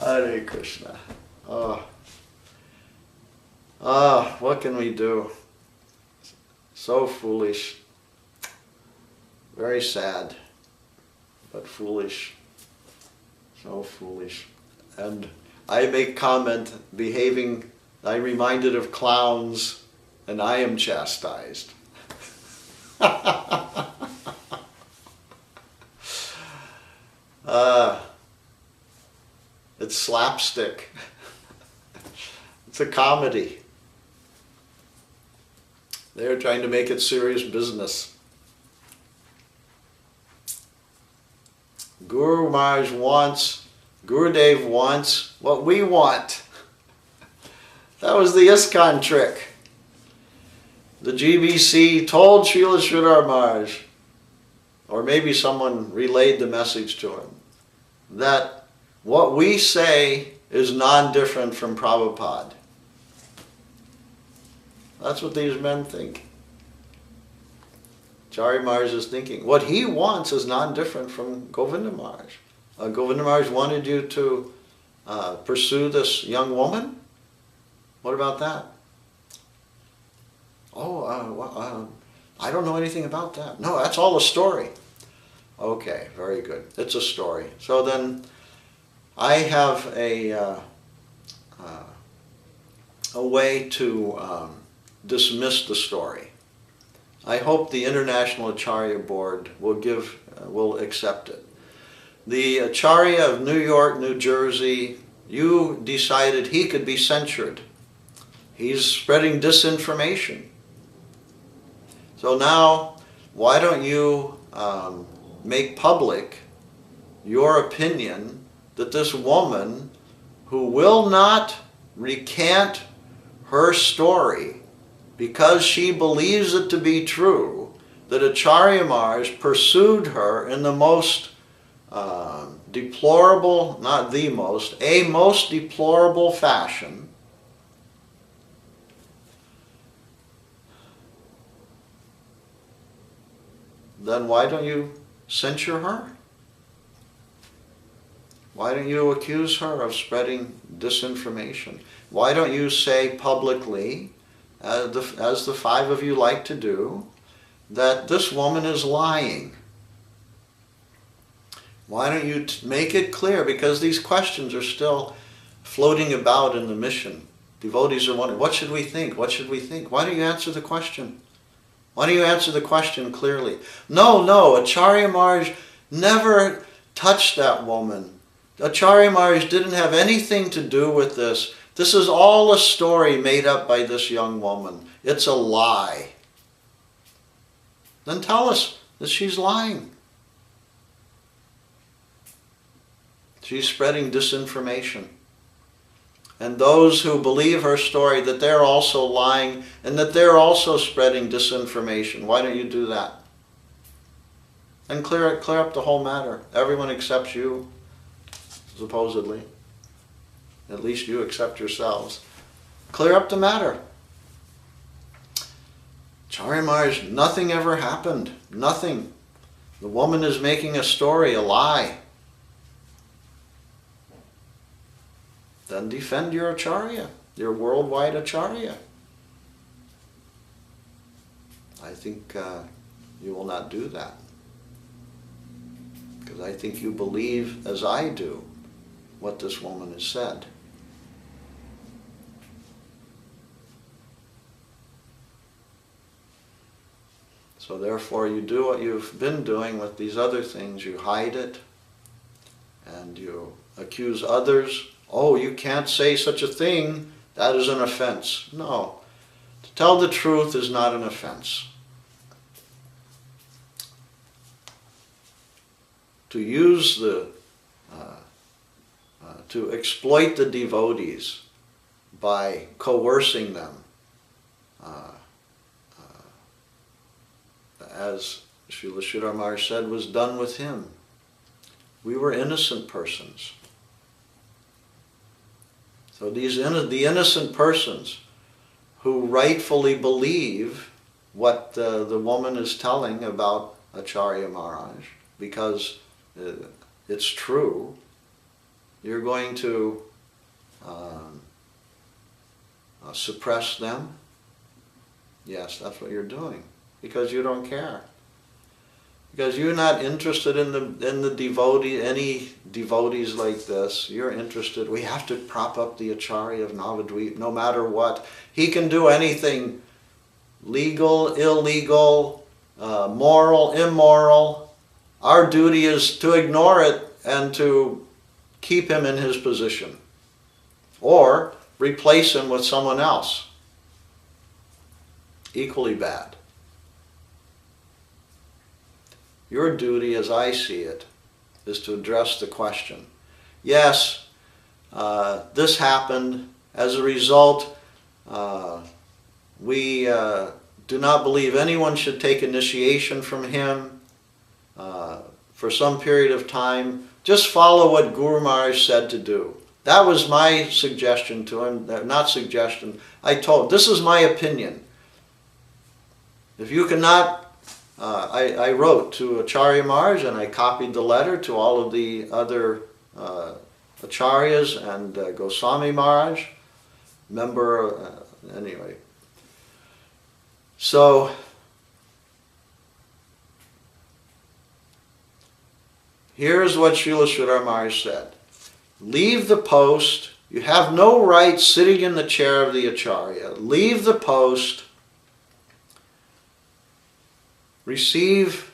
Hare Krishna. What can we do? So foolish. Very sad, but foolish. So foolish. And I make comment, I'm reminded of clowns, and I am chastised. It's slapstick. It's a comedy. They're trying to make it serious business. Guru Maharaj wants, Gurudev wants what we want. That was the ISKCON trick. The GBC told Srila Giri Maharaj, or maybe someone relayed the message to him, that what we say is non-different from Prabhupada. That's what these men think. Acharya Maharaj is thinking, what he wants is non-different from Govinda Maharaj. Govinda Maharaj wanted you to pursue this young woman? What about that? Oh, I don't know anything about that. No, that's all a story. Okay, very good. It's a story. So then I have a way to dismiss the story. I hope the International Acharya Board will accept it. The Acharya of New York, New Jersey, you decided he could be censured. He's spreading disinformation. So now, why don't you make public your opinion that this woman who will not recant her story because she believes it to be true, that Acharya Maharaj pursued her in the most deplorable, not the most, a most deplorable fashion, then why don't you censure her? Why don't you accuse her of spreading disinformation? Why don't you say publicly, as the five of you like to do, that this woman is lying? Why don't you make it clear? Because these questions are still floating about in the mission. Devotees are wondering, what should we think? What should we think? Why don't you answer the question? Why don't you answer the question clearly? No, Acharya Maharaj never touched that woman. Acharya Maharaj didn't have anything to do with this. This is all a story made up by this young woman. It's a lie. Then tell us that she's lying. She's spreading disinformation. And those who believe her story, that they're also lying and that they're also spreading disinformation. Why don't you do that? And clear up the whole matter. Everyone accepts you, supposedly. At least you accept yourselves. Clear up the matter. Acharya Maharaj, nothing ever happened. Nothing. The woman is making a story, a lie. Then defend your Acharya, your worldwide Acharya. I think you will not do that. Because I think you believe, as I do, what this woman has said. So therefore you do what you've been doing with these other things. You hide it and you accuse others. Oh, you can't say such a thing. That is an offense. No. To tell the truth is not an offense. To use to exploit the devotees by coercing them, as Srila Giri Maharaj said, was done with him. We were innocent persons. So the innocent persons who rightfully believe what the woman is telling about Acharya Maharaj, because it's true, you're going to suppress them? Yes, that's what you're doing, because you don't care. Because you're not interested in the devotee, any devotees like this. You're interested, we have to prop up the Acharya of Navadvip no matter what. He can do anything, legal, illegal, moral, immoral. Our duty is to ignore it and to keep him in his position, or replace him with someone else. Equally bad. Your duty, as I see it, is to address the question. Yes, this happened. As a result, we do not believe anyone should take initiation from him for some period of time. Just follow what Guru Maharaj said to do. That was my suggestion to him. Not suggestion. This is my opinion. If you cannot, I wrote to Acharya Maharaj, and I copied the letter to all of the other Acharyas and Goswami Maharaj, member, anyway. So, here's what Srila Sridhar Maharaj said. Leave the post. You have no right sitting in the chair of the Acharya. Leave the post. Receive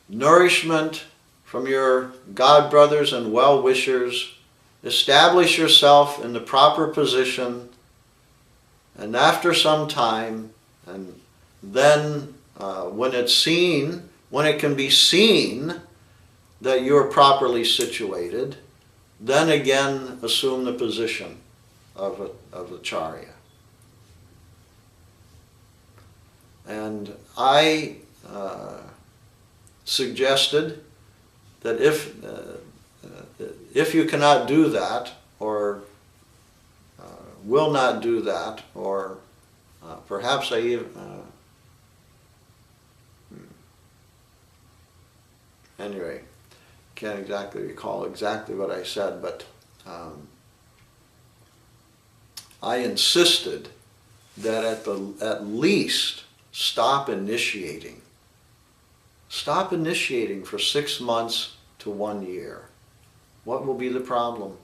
nourishment from your God brothers and well-wishers. Establish yourself in the proper position. And after some time, and then when it can be seen that you're properly situated, then again assume the position of Acharya. And I suggested that if you cannot do that, or will not do that, or perhaps I even anyway, can't exactly recall exactly what I said, but I insisted that at least stop initiating. Stop initiating for 6 months to 1 year. What will be the problem?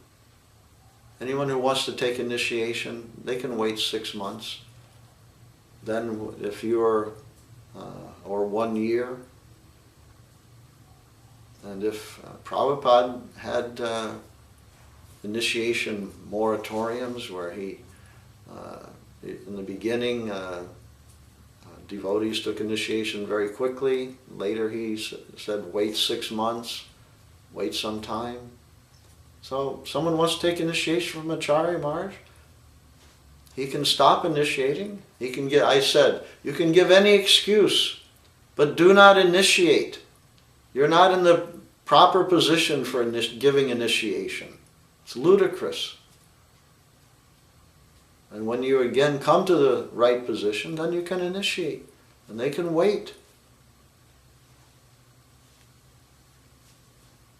Anyone who wants to take initiation, they can wait 6 months. Then if you're, or 1 year, and if Prabhupada had initiation moratoriums where he, in the beginning, devotees took initiation very quickly. Later he said, wait 6 months, wait some time. So someone wants to take initiation from Acharya Maharaj, he can stop initiating. He can get, I said, you can give any excuse, but do not initiate. You're not in the proper position for giving initiation. It's ludicrous. And when you again come to the right position, then you can initiate. And they can wait.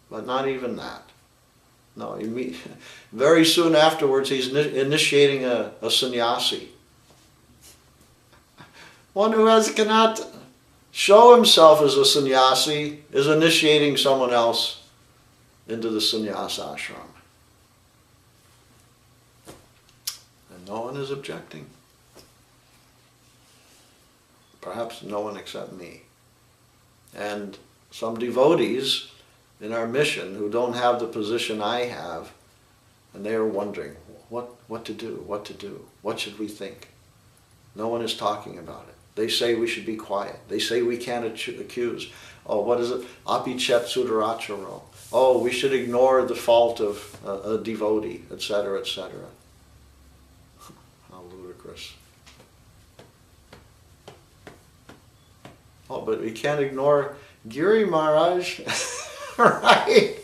But not even that. No, very soon afterwards he's initiating a sannyasi. One who cannot show himself as a sannyasi is initiating someone else into the sannyasa ashram. And no one is objecting. Perhaps no one except me. And some devotees in our mission who don't have the position I have, and they are wondering, what to do, what should we think? No one is talking about it. They say we should be quiet. They say we can't accuse. Oh, what is it? Apichet sudaracharo. Oh, we should ignore the fault of a devotee, etc., etc. How ludicrous. Oh, but we can't ignore Giri Maharaj. Right?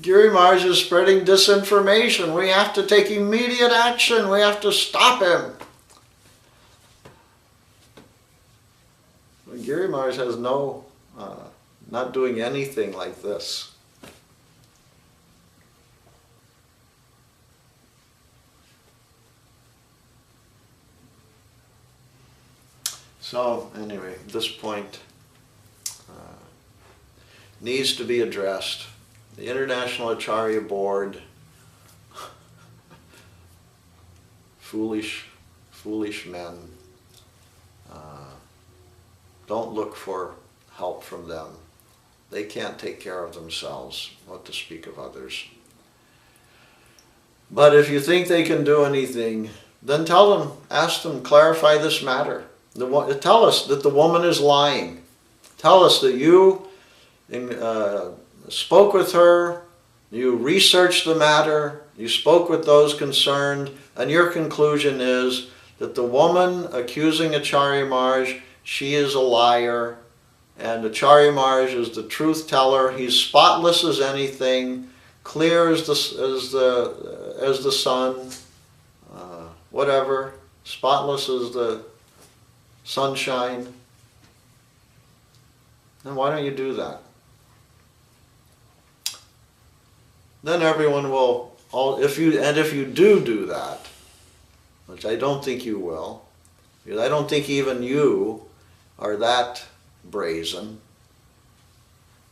Giri Maharaj is spreading disinformation. We have to take immediate action. We have to stop him. Giri Maharaj has not doing anything like this. So anyway, this point needs to be addressed. The International Acharya Board, foolish men, don't look for help from them. They can't take care of themselves, what to speak of others. But if you think they can do anything, then tell them, ask them, clarify this matter. Tell us that the woman is lying. Tell us that you spoke with her, you researched the matter, you spoke with those concerned, and your conclusion is that the woman accusing Acharya Maharaj, she is a liar, and Acharya Maharaj is the truth teller. He's spotless as anything, clear as the sun, whatever, spotless as the sunshine. Then why don't you do that? Then everyone will, if you do that, which I don't think you will, because I don't think even you are that brazen.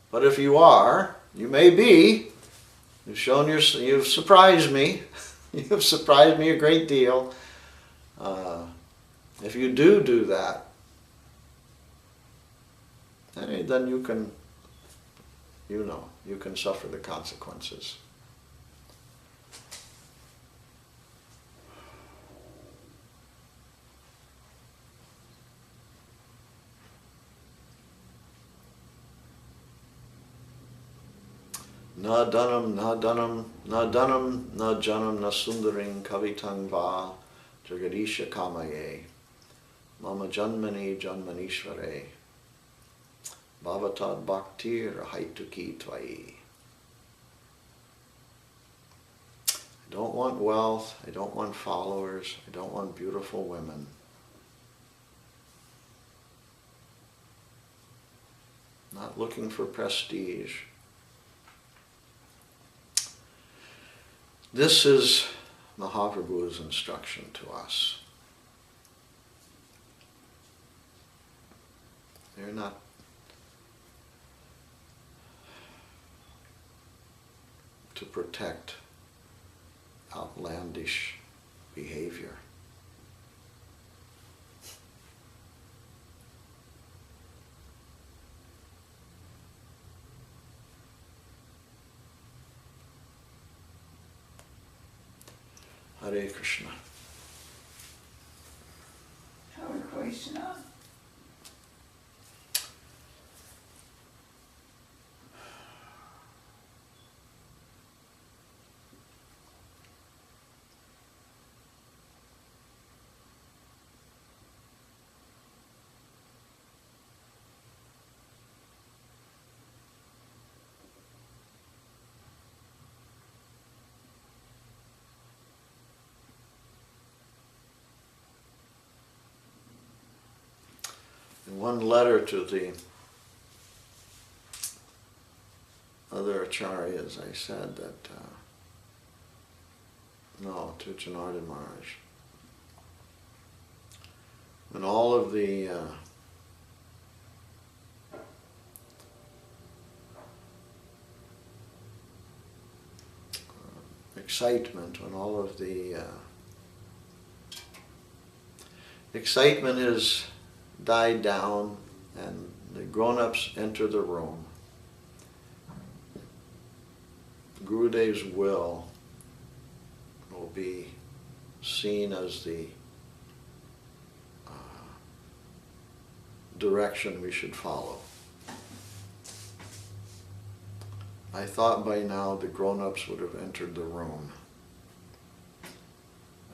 But if you are, you may be. You've surprised me. You've surprised me a great deal. If you do that, then you can, you can suffer the consequences. Na danam, na danam, na danam, na janam, na sundaring kavitang va, jagadisha kamaye, mama janmani janmanishvare, bhavatad bhaktir haituki tvai. I don't want wealth, I don't want followers, I don't want beautiful women. Not looking for prestige. This is Mahaprabhu's instruction to us. They're not to protect outlandish behavior. Hare Krishna. Hare Krishna. In one letter to the other acharyas, I said that, to Janardhan Maharaj, when all of the excitement, when all of the excitement has died down and the grown-ups enter the room, Gurudev's will be seen as the direction we should follow. I thought by now the grown-ups would have entered the room,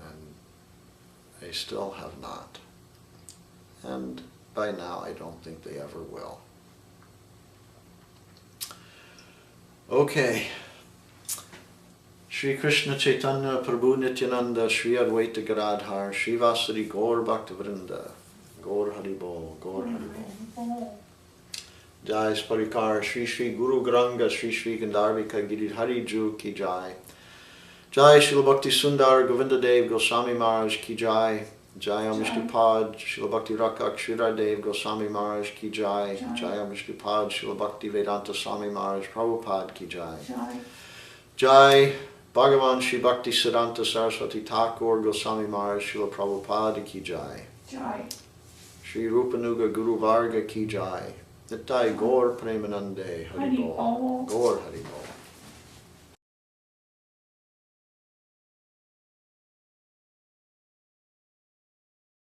and they still have not. And by now I don't think they ever will. Okay. Shri Krishna Chaitanya Prabhu Nityananda Shri Advaita Gadadhar Shri Vasari Gaur Bhaktivinoda Gaur Haribol Gaur Haribol Jai Sparikar Shri Shri Guru Granga Shri Shri Gandharvika Giridhari Ju Ki Jai Jai Srila Bhakti Sundar Govinda Dev Goswami Maharaj Ki Jai Jayam Vishnupad Srila Bhakti Rakak Sridhar Dev Goswami Maharaj Ki Jai Jayam Vishnupad Srila Bhakti Vedanta Swami Maharaj Prabhupada Ki Jai Jai Bhagavan Shri Bhakti Siddhanta Saraswati Thakur Goswami Maharaj Srila Prabhupada Ki Jai Jai Shri Rupanuga Guru Varga Ki Jai Nitai Gaur Premanande Hari Hari Bol. Bol. Gaur Hari Bol.